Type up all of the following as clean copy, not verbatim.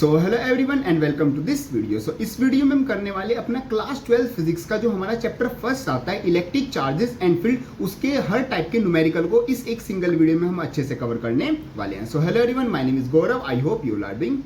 So hello everyone and welcome to this video. So इस video में हम करने वाले अपना क्लास 12 फिजिक्स का जो हमारा चैप्टर फर्स्ट आता है इलेक्ट्रिक चार्जेस एंड फील्ड, उसके हर टाइप के न्यूमेरिकल को इस एक सिंगल वीडियो में हम अच्छे से कवर करने वाले हैं। So hello everyone, my name is Gaurav, I hope you are doing.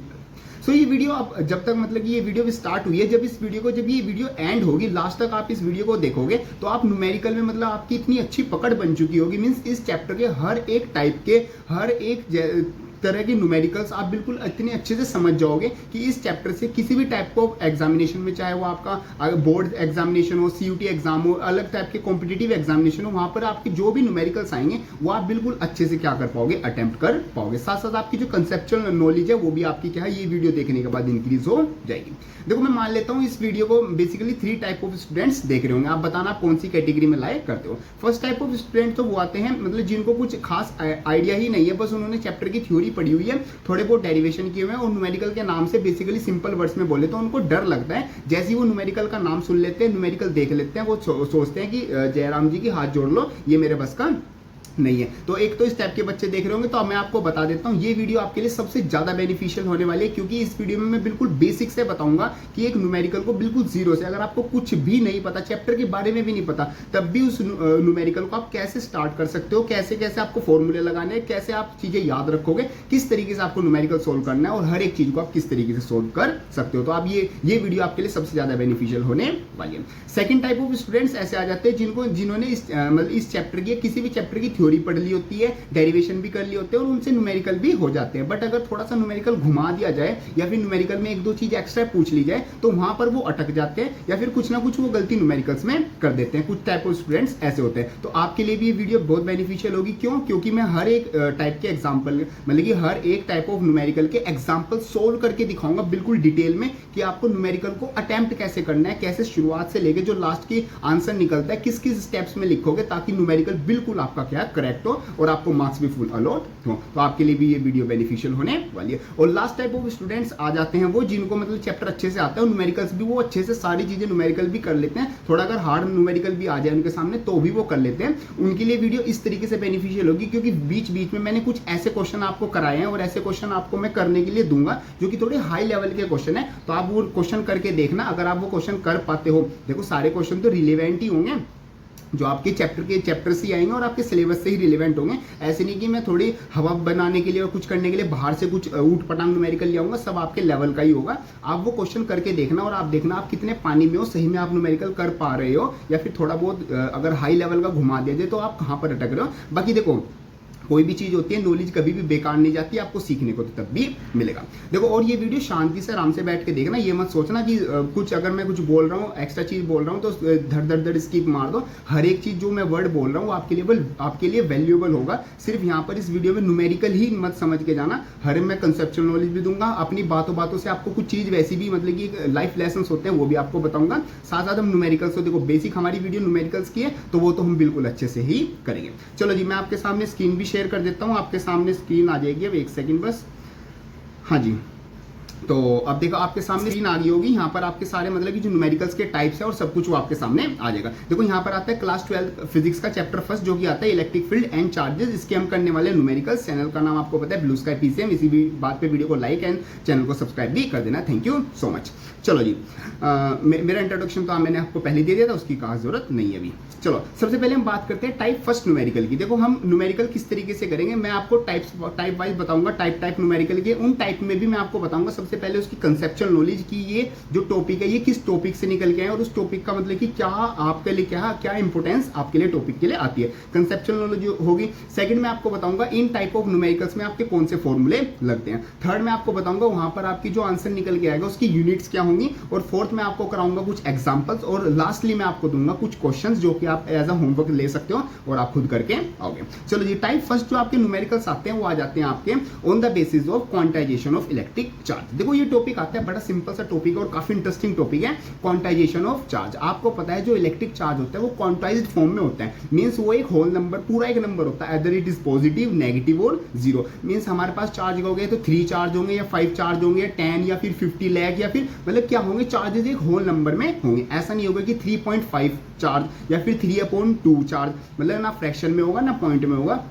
So ये वीडियो आप जब तक मतलब कि ये वीडियो स्टार्ट हुई है, जब ये वीडियो एंड होगी, लास्ट तक आप इस वीडियो को देखोगे तो आप न्यूमेरिकल में मतलब आपकी इतनी अच्छी पकड़ बन चुकी होगी, मींस इस चैप्टर के हर एक टाइप के हर एक तरह के न्यूमेरिकल्स आप बिल्कुल इतने अच्छे से समझ जाओगे कि इस चैप्टर से किसी भी टाइप को एग्जामिनेशन में, चाहे वो आपका बोर्ड एग्जामिनेशन हो, सीयूटी एग्जाम हो, अलग टाइप के कॉम्पिटिटिव एग्जामिनेशन हो, वहां पर आपके जो भी न्यूमेरिकल्स आएंगे वो आप बिल्कुल अच्छे से क्या कर पाओगे, अटेम्प्ट कर पाओगे। साथ साथ आपकी जो कंसेप्चुअल नॉलेज है वो भी आपकी क्या है, ये वीडियो देखने के बाद इंक्रीज हो जाएगी। देखो मैं मान लेता हूँ इस वीडियो को बेसिकली 3 टाइप ऑफ स्टूडेंट्स देख रहे होंगे, आप बताना आप कौन सी कैटेगरी में लाइक करते हो। फर्स्ट टाइप ऑफ स्टूडेंट तो वो आते हैं मतलब जिनको कुछ खास आइडिया ही नहीं है, बस उन्होंने चैप्टर की थ्योरी पढ़ी हुई है, थोड़े बहुत डेरिवेशन किए हुए हैं और न्यूमेरिकल के नाम से बेसिकली सिंपल वर्ड्स में बोले तो उनको डर लगता है। जैसे ही वो न्यूमेरिकल का नाम सुन लेते हैं, न्यूमेरिकल देख लेते हैं, वो सोचते हैं कि जयराम जी की हाथ जोड़ लो, ये मेरे बस का नहीं है। तो एक तो इस टाइप के बच्चे देख रहे होंगे, तो मैं आपको बता देता हूं ये वीडियो आपके लिए सबसे ज्यादा बेनिफिशियल होने वाली है, क्योंकि इस वीडियो में मैं बिल्कुल बेसिक से बताऊंगा कि एक न्यूमेरिकल को बिल्कुल जीरो से, अगर आपको कुछ भी नहीं पता, चैप्टर के बारे में भी नहीं पता, तब भी उस न्यूमेरिकल को आप कैसे स्टार्ट कर सकते हो, कैसे कैसे आपको फॉर्मूले लगाने हैं, कैसे आप चीजें याद रखोगे, किस तरीके से आपको न्यूमेरिकल सोल्व करना है और हर एक चीज को आप किस तरीके से सोल्व कर सकते हो। तो आप ये वीडियो आपके लिए सबसे ज्यादा बेनिफिशियल होने वाली है। सेकंड टाइप ऑफ स्टूडेंट्स ऐसे आ जाते हैं जिन्होंने इस चैप्टर की किसी भी चैप्टर की थ्योरी पढ़ ली होती है, डेरिवेशन भी कर ली होते हैं और उनसे न्यूमेरिकल भी हो जाते हैं, बट अगर थोड़ा सा न्यूमेरिकल घुमा दिया जाए या फिर न्यूमेरिकल में एक दो चीज एक्स्ट्रा पूछ ली जाए तो वहां पर वो अटक जाते हैं या फिर कुछ ना कुछ वो गलती न्यूमेरिकल्स में कर देते हैं। कुछ टाइप ऑफ स्टूडेंट्स ऐसे होते हैं, तो आपके लिए भी ये वीडियो बहुत बेनिफिशियल होगी। क्यों? क्योंकि मैं हर एक टाइप के एग्जाम्पल मतलब कि हर एक टाइप ऑफ न्यूमेरिकल के एग्जाम्पल सोल्व करके दिखाऊंगा बिल्कुल डिटेल में कि आपको न्यूमेरिकल को अटेम्प्ट कैसे करना है, कैसे शुरुआत से लेके जो लास्ट की आंसर निकलता है किस किस स्टेप्स में लिखोगे ताकि न्यूमेरिकल बिल्कुल आपका क्या करेक्ट हो और आपको मार्क्स भी फुल अलॉट हो। तो आपके लिए भी ये वीडियो बेनिफिशियल होने वाली है। और लास्ट टाइप ऑफ स्टूडेंट्स आ जाते हैं वो जिनको मतलब चैप्टर अच्छे से आता है, न्यूमेरिकल्स भी वो अच्छे से सारी चीजें न्यूमेरिकल भी कर लेते हैं, थोड़ा अगर हार्ड न्यूमेरिकल भी आ जाए उनके सामने तो भी वो कर लेते हैं। उनके लिए वीडियो इस तरीके से बेनिफिशियल होगी क्योंकि बीच बीच में मैंने कुछ ऐसे क्वेश्चन आपको कराए हैं और ऐसे क्वेश्चन आपको मैं करने के लिए दूंगा जो कि थोड़े हाई लेवल के क्वेश्चन है, तो आप वो क्वेश्चन करके देखना। अगर आप वो क्वेश्चन कर पाते हो, देखो सारे क्वेश्चन तो रिलेवेंट ही होंगे, जो आपके चैप्टर से ही आएंगे और आपके सिलेबस से ही रिलेवेंट होंगे। ऐसे नहीं कि मैं थोड़ी हवा बनाने के लिए और कुछ करने के लिए बाहर से कुछ ऊट पटांग न्यूमेरिकल ले आऊंगा, सब आपके लेवल का ही होगा। आप वो क्वेश्चन करके देखना और आप देखना आप कितने पानी में हो, सही में आप न्यूमेरिकल कर पा रहे हो या फिर थोड़ा बहुत अगर हाई लेवल का घुमा दिया जाए तो आप कहाँ पर अटक रहे हो। बाकी देखो कोई भी चीज होती है, नॉलेज कभी भी बेकार नहीं जाती, आपको सीखने को तो तब भी मिलेगा। देखो और ये वीडियो शांति से आराम से बैठ के देखना, ये मत सोचना कि कुछ अगर मैं कुछ बोल रहा हूँ, एक्स्ट्रा चीज बोल रहा हूँ तो धड़ धड़ स्किप मार दो। हर एक चीज जो मैं वर्ड बोल रहा हूँ आपके लिए वैल्यूएबल होगा। सिर्फ यहाँ पर इस वीडियो में न्यूमेरिकल ही मत समझ के जाना, हर मैं कंसेप्चुअल नॉलेज भी दूंगा, अपनी बातों बातों से आपको कुछ चीज वैसी भी मतलब कि लाइफ लेसन होते हैं वो भी आपको बताऊंगा। साथ साथ हम न्यूमेरिकल्स, देखो बेसिक हमारी वीडियो न्यूमेरिकल्स की है तो वो तो हम बिल्कुल अच्छे से ही करेंगे। चलो जी, मैं आपके सामने स्क्रीन भी शेयर कर देता हूँ, आपके सामने स्क्रीन आ जाएगी। अब एक सेकंड बस, हाँ जी। तो अब देखो आपके सामने स्क्रीन आ गई होगी, यहाँ पर आपके सारे मतलब कि जो न्यूमेरिकल्स के टाइप्स है और सब कुछ वो आपके सामने आ जाएगा। देखो यहाँ पर आता है क्लास 12 फिजिक्स का चैप्टर फर्स्ट जो कि आता है इलेक्ट्रिक फील्ड एंड चार्जेस। इसके हम करने वाले न्यूमेरिकल्स। चैनल का नाम आपको पता है ब्लू स्काई पीसीएम। इसी भी बात पे वीडियो को लाइक एंड चैनल को सब्सक्राइब भी कर देना। Thank you so much. चलो जी, मेरा इंट्रोडक्शन तो मैंने आपको पहले दे दिया था, उसकी खास जरूरत नहीं है अभी। चलो सबसे पहले हम बात करते हैं टाइप फर्स्ट न्यूमेरिकल की। देखो हम न्यूमेरिकल किस तरीके से करेंगे, मैं आपको टाइप वाइज बताऊंगा, टाइप न्यूमेरिकल के। उन टाइप में भी मैं आपको बताऊंगा सबसे पहले उसकी कंसेप्चुअल नॉलेज की ये जो टॉपिक है ये किस टॉपिक से निकल के आए और उस टॉपिक का मतलब कि क्या आपके लिए क्या इंपोर्टेंस आपके लिए टॉपिक के लिए आती है, कंसेप्चुअल नॉलेज होगी। सेकंड में आपको बताऊंगा इन टाइप ऑफ न्यूमेरिकल्स में आपके कौन से फॉर्मूले लगते हैं। थर्ड में आपको बताऊंगा वहां पर आपकी जो आंसर निकल के आएगा उसकी यूनिट्स क्या होंगी। और फोर्थ में आपको कराऊंगा कुछ एग्जांपल्स और लास्टली मैं आपको दूंगा कुछ क्वेश्चंस जो कि आप एज अ होमवर्क ले सकते हो और आप खुद करके आओगे। चलो जी, टाइप फर्स्ट जो आपके न्यूमेरिकल्स आते हैं वो आ जाते हैं आपके on the basis of quantization of electric charge. देखो ये टॉपिक आता है, बड़ा सिंपल सा टॉपिक है और काफी इंटरेस्टिंग टॉपिक है, क्वांटाइजेशन ऑफ चार्ज। आपको पता है जो इलेक्ट्रिक चार्ज होता है वो क्वांटाइज्ड फॉर्म में होता है, मींस वो एक होल नंबर, पूरा एक नंबर होता है, other it is positive, negative और जीरो। मींस हमारे पास चार्ज होंगे तो 3 चार्ज होंगे या 5 चार्ज होंगे या 10 या फिर 50 लाख या फिर मतलब क्या होंगे, चार्जेस एक होल नंबर में होंगे। ऐसा नहीं होगा कि 3.5 चार्ज या फिर 3/2 चार्ज, मतलब ना फ्रैक्शन में होगा ना पॉइंट में होगा।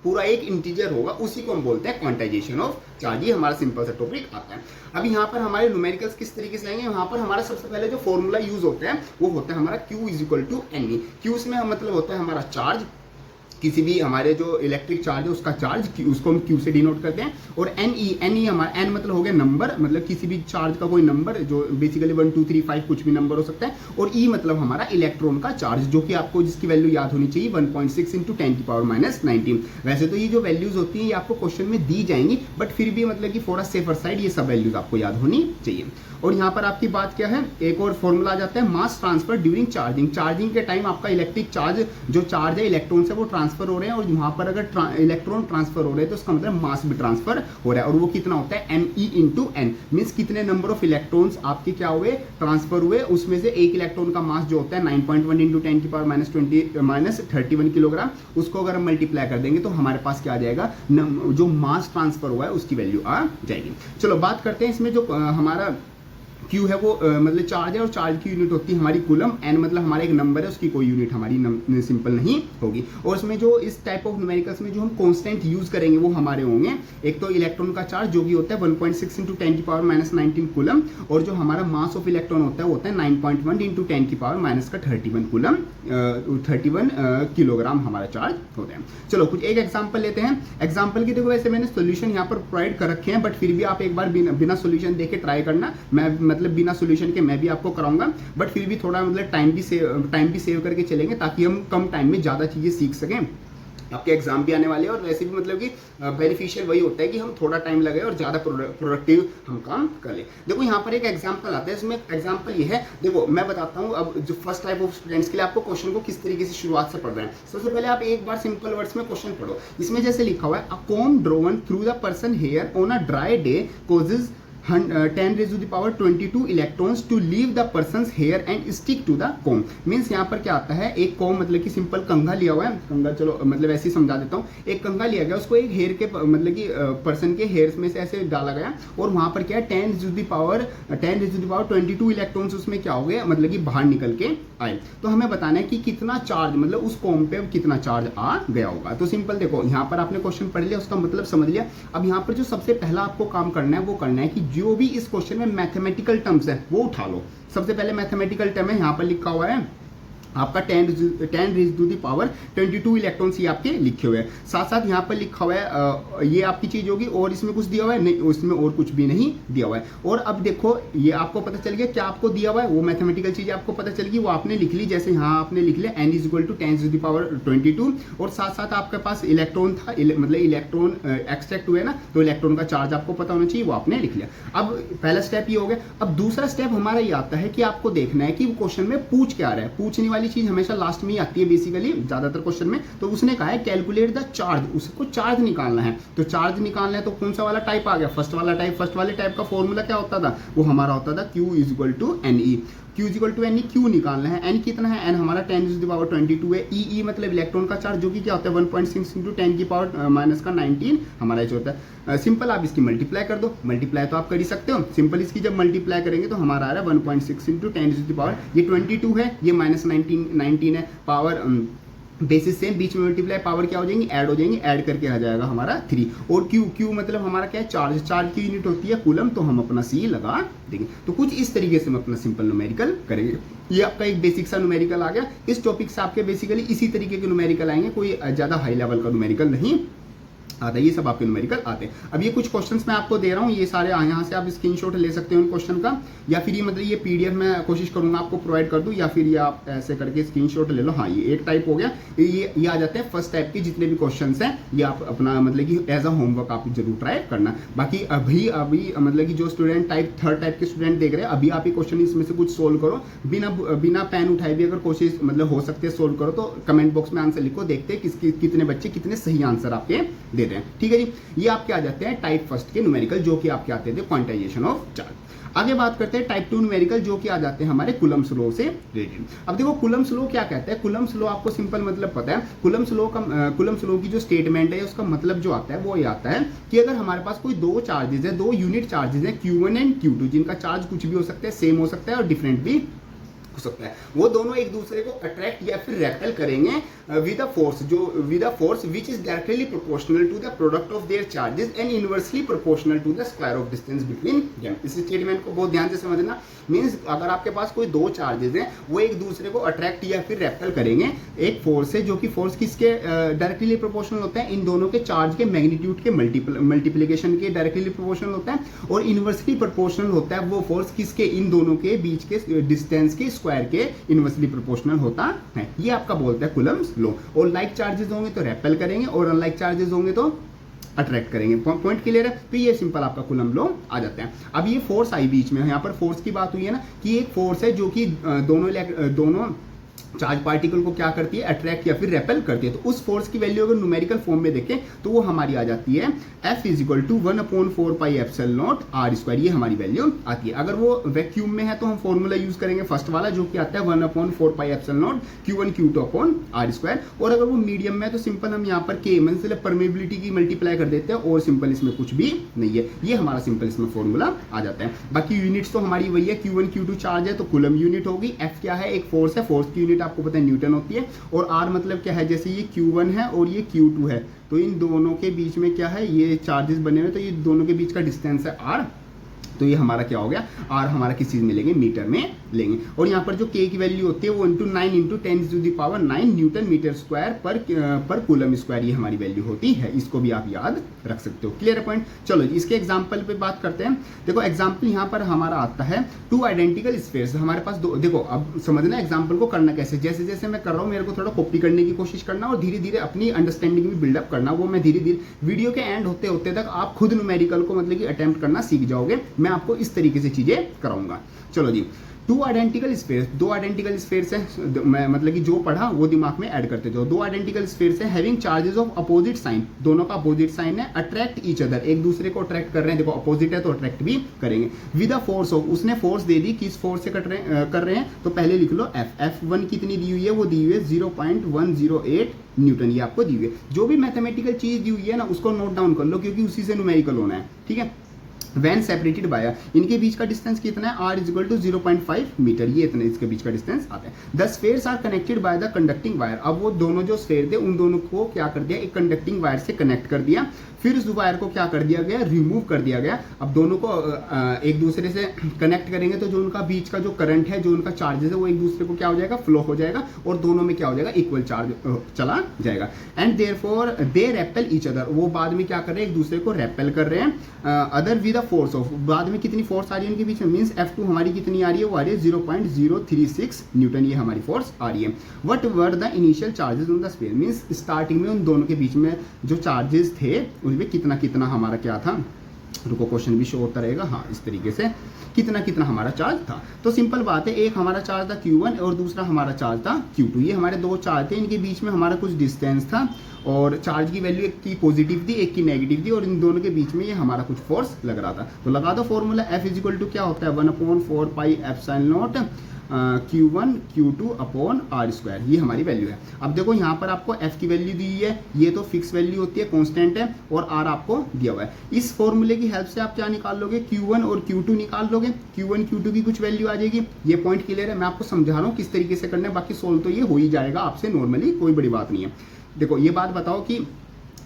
पूरा एक इंटीजर होगा, उसी को हम बोलते हैं क्वांटाइजेशन ऑफ चार्ज। ये हमारा सिंपल सा टॉपिक आता है। अब यहाँ पर हमारे न्यूमेरिकल्स किस तरीके से आएंगे, यहाँ पर हमारा सबसे पहले जो फॉर्मूला यूज होता है वो होता है हमारा Q is equal to n e. Q इसमें मतलब होता है हमारा चार्ज, किसी भी हमारे जो इलेक्ट्रिक चार्ज है उसका चार्ज, उसको हम Q से डिनोट करते हैं। और एन ई हमारा एन मतलब हो गया नंबर, मतलब किसी भी चार्ज का कोई नंबर जो बेसिकली 1 2 3 5 कुछ भी नंबर हो सकता है। और ई मतलब हमारा इलेक्ट्रॉन का चार्ज, जो कि आपको जिसकी वैल्यू याद होनी चाहिए 1.6 इंटू 10⁻⁻19। वैसे तो ये जो वैल्यूज होती है ये आपको क्वेश्चन में दी जाएंगी, बट फिर भी मतलब कि फॉर अ सेफर साइड ये सब वैल्यूज आपको याद होनी चाहिए। और यहाँ पर आपकी बात क्या है, एक और फॉर्मूला आ जाता है mass transfer during charging. Charging के टाइम आपका इलेक्ट्रिक चार्ज जो चार्ज है इलेक्ट्रॉन से वो ट्रांसफर हो रहे हैं, और यहाँ पर अगर इलेक्ट्रॉन ट्रांसफर हो रहे हैं तो उसका मतलब मास भी ट्रांसफर हो रहा है। और वो कितना होता है m e into n, means कितने नंबर ऑफ इलेक्ट्रॉन्स आपके क्या हुए, ट्रांसफर हुए। उसमें से एक इलेक्ट्रॉन का मास जो होता है 9.1 इंटू 10⁻⁻20 किलोग्राम, उसको अगर हम मल्टीप्लाई कर देंगे तो हमारे पास क्या आ जाएगा, जो मास ट्रांसफर हुआ है उसकी वैल्यू आ जाएगी। चलो बात करते हैं इसमें जो हमारा Q है वो मतलब चार्ज है, और चार्ज की यूनिट होती है हमारी कूलम। n मतलब हमारा एक नंबर है, उसकी कोई यूनिट हमारी सिंपल नहीं होगी। और इसमें जो इस टाइप ऑफ न्यूमेरिकल्स में जो हम कांस्टेंट यूज करेंगे वो हमारे होंगे, एक तो इलेक्ट्रॉन का चार्ज जो कि होता है 1.6 इंटू 10⁻⁻19 कूलम, और जो हमारा मास ऑफ इलेक्ट्रॉन होता है वो होता है 9.1 इंटू 10⁻⁻31 कूलम, 31 किलोग्राम हमारा चार्ज होता है। चलो कुछ एक एग्जाम्पल लेते हैं। एग्जाम्पल की देखो वैसे मैंने सोल्यूशन यहाँ पर प्रोवाइड कर रखे हैं, बट फिर भी आप एक बार बिना सोल्यूशन देखे ट्राई करना। मैं मतलब बिना सॉल्यूशन के मैं भी आपको कराऊंगा, बट फिर भी थोड़ा मतलब टाइम भी सेव करके चलेंगे, ताकि हम कम टाइम में ज़्यादा चीज़ें सीख सकें। आपके एग्जाम भी आने वाले हैं, और वैसे भी मतलब कि बेनिफिशियल वही होता है कि हम थोड़ा टाइम लगे और ज़्यादा प्रोडक्टिव हम काम कर लें। देखो यहाँ पर एक एग्जांपल आता है, इसमें एग्जांपल ये है, देखो मैं बताता हूँ अब जो फर्स्ट टाइप ऑफ स्टूडेंट्स के लिए आपको क्वेश्चन को किस तरीके से शुरुआत से पढ़ रहे हैं। सबसे पहले आप एक बार सिंपल वर्ड्स में क्वेश्चन पढ़ो। इसमें जैसे लिखा हुआ है, a comb drawn through the person hair on a dry day causes 10⁻22 electrons to leave the person's hair and stick to the comb. Means यहाँ पर क्या आता है, एक कॉम मतलब कि सिंपल कंघा लिया हुआ है, कंघा चलो मतलब ऐसे ही समझा देता हूँ। एक कंघा लिया गया, उसको एक हेयर के मतलब कि पर्सन के हेयर्स में से ऐसे डाला गया, और वहाँ पर क्या है 10⁻22 इलेक्ट्रॉन्स उसमें क्या हो गया, मतलब कि बाहर निकल के आए। तो हमें बताना है कि कितना चार्ज, मतलब उस कॉम पे कितना चार्ज आ गया होगा। तो सिंपल देखो यहाँ पर आपने क्वेश्चन पढ़ लिया, उसका मतलब समझ लिया। अब यहाँ पर जो सबसे पहला आपको काम करना है वो करना है कि जो भी इस क्वेश्चन में मैथमेटिकल टर्म्स है वो उठा लो। सबसे पहले मैथमेटिकल टर्म है, यहाँ पर लिखा हुआ है आपका 10⁻22 इलेक्ट्रॉन्स ये आपके लिखे हुए हैं। साथ साथ यहाँ पर लिखा हुआ है ये आपकी चीज होगी, और इसमें कुछ दिया हुआ है नहीं, उसमें और कुछ भी नहीं दिया हुआ है। और अब देखो ये आपको पता चल गया क्या आपको दिया हुआ है, वो मैथमेटिकल चीज आपको पता चल गई, वो आपने लिख ली। जैसे यहाँ आपने लिख लिया n = 10⁻22, और साथ साथ आपके पास इलेक्ट्रॉन था, मतलब इलेक्ट्रॉन एक्सट्रैक्ट हुए ना, तो इलेक्ट्रॉन का चार्ज आपको पता होना चाहिए, वो आपने लिख लिया। अब पहला स्टेप ये हो गया। अब दूसरा स्टेप हमारा ये आता है कि आपको देखना है कि क्वेश्चन में पूछ क्या रहा है। पूछने वाली चीज हमेशा लास्ट में ही आती है बेसिकली ज्यादातर क्वेश्चन में। तो उसने कहा है कैलकुलेट द चार्ज, उसको चार्ज निकालना है। तो चार्ज निकालना है तो कौन सा वाला टाइप आ गया, फर्स्ट वाला टाइप। फर्स्ट वाले टाइप का फॉर्मूला क्या होता था, वो हमारा होता था Q = Ne। Q = Ne, Q निकालना है। n कितना है, n हमारा 10⁻22 है। E मतलब इलेक्ट्रॉन का चार्ज, जो कि क्या होता है 1.6 इंटू 10⁻⁻19 हमारा जो होता है। सिंपल आप इसकी मल्टीप्लाई कर दो, मल्टीप्लाई तो आप कर ही सकते हो। सिंपल इसकी जब मल्टीप्लाई करेंगे तो हमारा आ रहा है 1.6 इंटू 10⁻, ये 22 है, ये -19 है। पावर बेसिस सेम, बीच में मल्टीप्लाई, पावर क्या हो जाएंगी, ऐड हो जाएंगी, ऐड करके आ जाएगा हमारा 3। और Q मतलब हमारा क्या है, चार्ज। चार्ज की यूनिट होती है कूलम, तो हम अपना C लगा देंगे। तो कुछ इस तरीके से हम अपना सिंपल न्यूमेरिकल करेंगे। ये आपका एक बेसिक सा न्यूमेरिकल आ गया। इस टॉपिक से आपके बेसिकली इसी तरीके के न्यूमेरिकल आएंगे, कोई ज्यादा हाई लेवल का न्यूमेरिकल नहीं आता, ये सब आपके न्यूमेरिकल आते हैं। अब ये कुछ क्वेश्चंस मैं आपको दे रहा हूँ, ये सारे यहाँ से आप स्क्रीनशॉट ले सकते हो उन क्वेश्चन का, या फिर ये मतलब ये PDF मैं कोशिश करूंगा आपको प्रोवाइड कर दूं, या फिर ये आप ऐसे करके स्क्रीनशॉट ले लो। हाँ, ये एक टाइप हो गया। ये आ जाते हैं फर्स्ट टाइप के जितने भी क्वेश्चंस हैं, ये आप अपना मतलब कि एज अ होमवर्क आप जरूर ट्राई करना। बाकी अभी मतलब कि जो स्टूडेंट टाइप थर्ड टाइप के स्टूडेंट देख रहे हैं, अभी आप ये क्वेश्चन इसमें से कुछ सोल्व करो, बिना पेन उठाए भी अगर कोशिश मतलब हो सकती है सोल्व करो, तो कमेंट बॉक्स में आंसर लिखो, देखते हैं कितने बच्चे कितने सही आंसर आपके दे रहे हैं। ठीक है जी, ये आपके आ जाते हैं टाइप फर्स्ट के न्यूमेरिकल, जो कि आपके आते थे क्वांटाइजेशन ऑफ चार्ज। आगे बात करते हैं टाइप 2 न्यूमेरिकल, जो कि आ जाते हैं हमारे कूलम्ब्स लॉ से रिलेटेड। अब देखो कूलम्ब्स लॉ क्या कहता है। कूलम्ब्स लॉ आपको सिंपल मतलब पता है। कूलम्ब्स लॉ की जो स्टेटमेंट है, उसका मतलब जो आता है वो ये आता है कि अगर हमारे पास कोई दो चार्जेस है, दो यूनिट चार्जेस है Q1 एंड Q2, जिनका चार्ज कुछ भी हो सकता है, सेम हो सकता है और डिफरेंट भी हो सकता है, वो दोनों एक दूसरे को अट्रैक्ट या फिर रेपेल करेंगे with a force which is directly proportional to the product of their charges and inversely proportional to the square of distance between them. इस स्टेटमेंट को बहुत ध्यान से समझना। मींस अगर आपके पास कोई दो चार्जेस हैं, वो एक दूसरे को अट्रैक्ट या फिर रेपेल करेंगे एक फोर्स है, जो कि फोर्स किसके डायरेक्टली प्रोपोर्शनल होता है, इन दोनों के चार्ज के मैग्नीट्यूड के मल्टीप्लिकेशन के डायरेक्टली प्रोपोर्शनल होता है, और इनवर्सली प्रोपोर्शनल होता है वो फोर्स किसके, इन दोनों के बीच के डिस्टेंस के स्क्वायर के इनवर्सली प्रोपोर्शनल होता है। ये आपका बोलता है कूलम्स लॉ। और लाइक चार्जेस होंगे तो रेपेल करेंगे और अनलाइक चार्जेस होंगे तो अट्रैक्ट करेंगे। पॉइंट क्लियर है? तो ये सिंपल आपका कूलम लॉ आ जाता है। अब ये फोर्स आई बीच में, यहाँ पर फोर्स की बात हुई है ना, कि एक फोर्स है जो कि दोनों चार्ज पार्टिकल को क्या करती है, अट्रैक्ट या फिर रेपेल करती है। तो उस फोर्स की वैल्यू अगर न्यूमेरिकल फॉर्म में देखें तो वो हमारी आ जाती है F = 1/4πε0r²। ये हमारी वैल्यू आती है। अगर वो वैक्यूम में है तो हम फॉर्मूला यूज करेंगे फर्स्ट वाला, जो कि आता है 1/4πε0 Q1 Q2/r²। और अगर वो मीडियम में है तो सिंपल हम यहाँ पर K मतलब परमेबिलिटी की मल्टीप्लाई कर देते हैं, और सिंपल इसमें कुछ भी नहीं है। ये हमारा सिंपल इसमें फॉर्मूला आ जाता है। बाकी यूनिट्स तो हमारी वही है, Q1 Q2 चार्ज है तो कूलम यूनिट होगी। F क्या है, एक फोर्स है, फोर्स की यूनिट आपको पता है न्यूटन होती है। और R मतलब क्या है, जैसे ये Q1 है और ये Q2 है, तो इन दोनों के बीच में क्या है, ये चार्जेस बने हुए, तो ये दोनों के बीच का डिस्टेंस है R। तो ये हमारा क्या हो गया, R हमारा किस चीज में लेंगे, मीटर में लेंगे। और यहाँ पर जो K की वैल्यू होती है वो 9 × 10⁹ न्यूटन मीटर स्क्वायर पर कूलम स्क्वायर, ये हमारी वैल्यू होती है। इसको भी आप याद रख सकते हो। Clear point? चलो इसके एग्जाम्पल पे बात करते हैं। देखो एग्जाम्पल यहाँ पर हमारा आता है 2 आइडेंटिकल स्फीयर्स। हमारे पास दो, देखो अब समझना एग्जाम्पल को करना कैसे, जैसे जैसे मैं कर रहा हूँ मेरे को थोड़ा कॉपी करने की कोशिश करना और धीरे धीरे अपनी अंडरस्टैंडिंग भी बिल्डअप करना। वो मैं धीरे धीरे वीडियो के एंड होते होते तक आप खुद न्यूमेरिकल को मतलब कि अटेम्प्ट करना सीख जाओगे। मैं आपको इस तरीके से चीजें कराऊंगा। चलो जी, 2 आइडेंटिकल स्फीयर्स, 2 आइडेंटिकल स्फीयर्स है, मैं मतलब कि जो पढ़ा वो दिमाग में ऐड करते जाओ। 2 आइडेंटिकल स्फीयर्स है having charges of opposite sign, दोनों का अपोजिट साइन है, अट्रैक्ट ईच अदर, एक दूसरे को अट्रैक्ट कर रहे हैं। देखो अपोजिट है तो अट्रैक्ट भी करेंगे। विद अ फोर्स ऑफ, उसने फोर्स दे दी, किस फोर्स से कर रहे हैं, तो पहले लिख लो F1 कितनी दी हुई है, वो दी हुई है 0.108 न्यूटन, ये आपको दी हुई है। जो भी मैथमेटिकल चीज दी हुई है ना उसको नोट डाउन कर लो, क्योंकि उसी से न्यूमेरिकल होना है। ठीक है, वैन सेपरेटेड बाय, इनके बीच का डिस्टेंस कितना है, R = 0.5 मीटर, ये इतने इसके बीच का डिस्टेंस आता है। The spheres are connected by the conducting wire. अब वो दोनों जो स्फीयर थे उन दोनों को क्या कर दिया, एक कंडक्टिंग वायर से कनेक्ट कर दिया। फिर उस वायर को क्या कर दिया गया, रिमूव कर दिया गया। अब दोनों को एक दूसरे से कनेक्ट करेंगे तो जो उनका बीच का जो करंट है, जो उनका चार्जेस है, वो एक दूसरे को क्या हो जाएगा, फ्लो हो जाएगा, और दोनों में क्या हो जाएगा, इक्वल चार्ज चला जाएगा। And therefore they repel each other, वो बाद में क्या कर रहे हैं, एक दूसरे को रेपेल कर रहे हैं। Other with the force of, बाद में कितनी फोर्स आ रही है उनके बीच में, मींस F2 हमारी कितनी आ रही है, वो आ रही है 0.036 न्यूटन, ये हमारी फोर्स आ रही है। What were the initial charges on the sphere, means starting में उन दोनों के बीच में जो चार्जेस थे उनमें कितना कितना हमारा क्या था, रुको क्वेश्चन भी शो होता रहेगा, हाँ इस तरीके से, कितना कितना हमारा चार्ज था। तो सिंपल बात है, एक हमारा चार्ज था Q1 और दूसरा हमारा चार्ज था Q2। ये हमारे दो चार्ज थे, इनके बीच में हमारा कुछ डिस्टेंस था, और चार्ज की वैल्यू एक की पॉजिटिव थी, एक की नेगेटिव थी, और इन दोनों के बीच में ये हमारा कुछ फोर्स लग रहा था। तो लगा दो फॉर्मूला, F = क्या होता है, 1/4πε0 Q1 Q2/r², ये हमारी वैल्यू है। अब देखो यहाँ पर आपको F की वैल्यू दी है, ये तो फिक्स वैल्यू होती है, कांस्टेंट है, और R आपको दिया हुआ है। इस फॉर्मूले की हेल्प से आप क्या निकाल लोगे, Q1 और Q2 निकाल लोगे। Q1 Q2 की कुछ वैल्यू आ जाएगी। ये पॉइंट क्लियर है, मैं आपको समझा रहा हूँ किस तरीके से करना है, बाकी सोल्व तो ये हो ही जाएगा आपसे नॉर्मली, कोई बड़ी बात नहीं है। देखो ये बात बताओ कि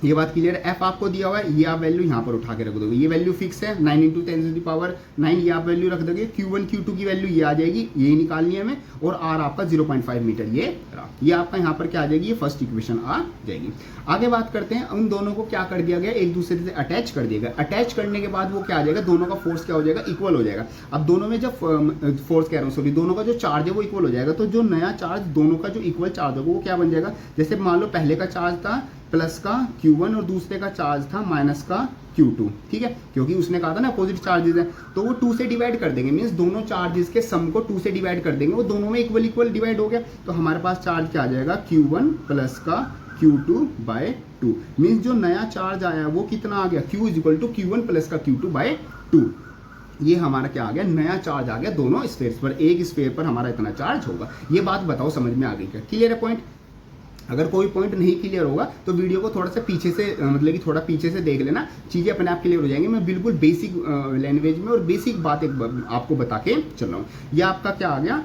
ये बात क्लियर है, F आपको दिया हुआ है, ये आप वैल्यू यहाँ पर उठा के रख दोगे, ये वैल्यू फिक्स है 9 × 10⁹ ये आप वैल्यू रख दोगे। Q1 Q2 की वैल्यू ये आ जाएगी, यही निकालनी है हमें, और R आपका 0.5 मीटर ये रहा। ये आपका यहाँ पर क्या आ जाएगी, ये फर्स्ट इक्वेशन आ जाएगी। आगे बात करते हैं, उन दोनों को क्या कर दिया गया, एक दूसरे से अटैच कर दिया गया। अटैच करने के बाद वो क्या आ जाएगा, दोनों का फोर्स क्या हो जाएगा, इक्वल हो जाएगा। अब दोनों में जब फोर्स कह रहा हूँ, सॉरी, दोनों का जो चार्ज है वो इक्वल हो जाएगा। तो जो नया चार्ज, दोनों का जो इक्वल चार्ज होगा वो क्या बन जाएगा, जैसे मान लो पहले का चार्ज था प्लस का Q1 और दूसरे का चार्ज था माइनस का Q2, ठीक है, क्योंकि उसने कहा था ना अपोजिट चार्जेस है, तो वो 2 से डिवाइड कर देंगे, मींस दोनों चार्जेस के सम को 2 से डिवाइड कर देंगे, वो दोनों में इक्वल डिवाइड हो गया। तो हमारे पास चार्ज क्या आ जाएगा, Q1 प्लस का Q2/2, मींस जो नया चार्ज आया वो कितना आ गया, Q = Q1 प्लस का Q2/2। ये हमारा क्या आ गया, नया चार्ज आ गया दोनों स्फीयर्स पर, एक स्फीयर पर हमारा इतना चार्ज होगा। ये बात बताओ समझ में आ गई क्या, क्लियर है पॉइंट। अगर कोई पॉइंट नहीं क्लियर होगा तो वीडियो को थोड़ा सा पीछे से मतलब कि थोड़ा पीछे से देख लेना, चीज़ें अपने आप क्लियर हो जाएंगी। मैं बिल्कुल बेसिक लैंग्वेज में और बेसिक बात एक आपको बता के चल रहा हूँ। यह आपका क्या आ गया,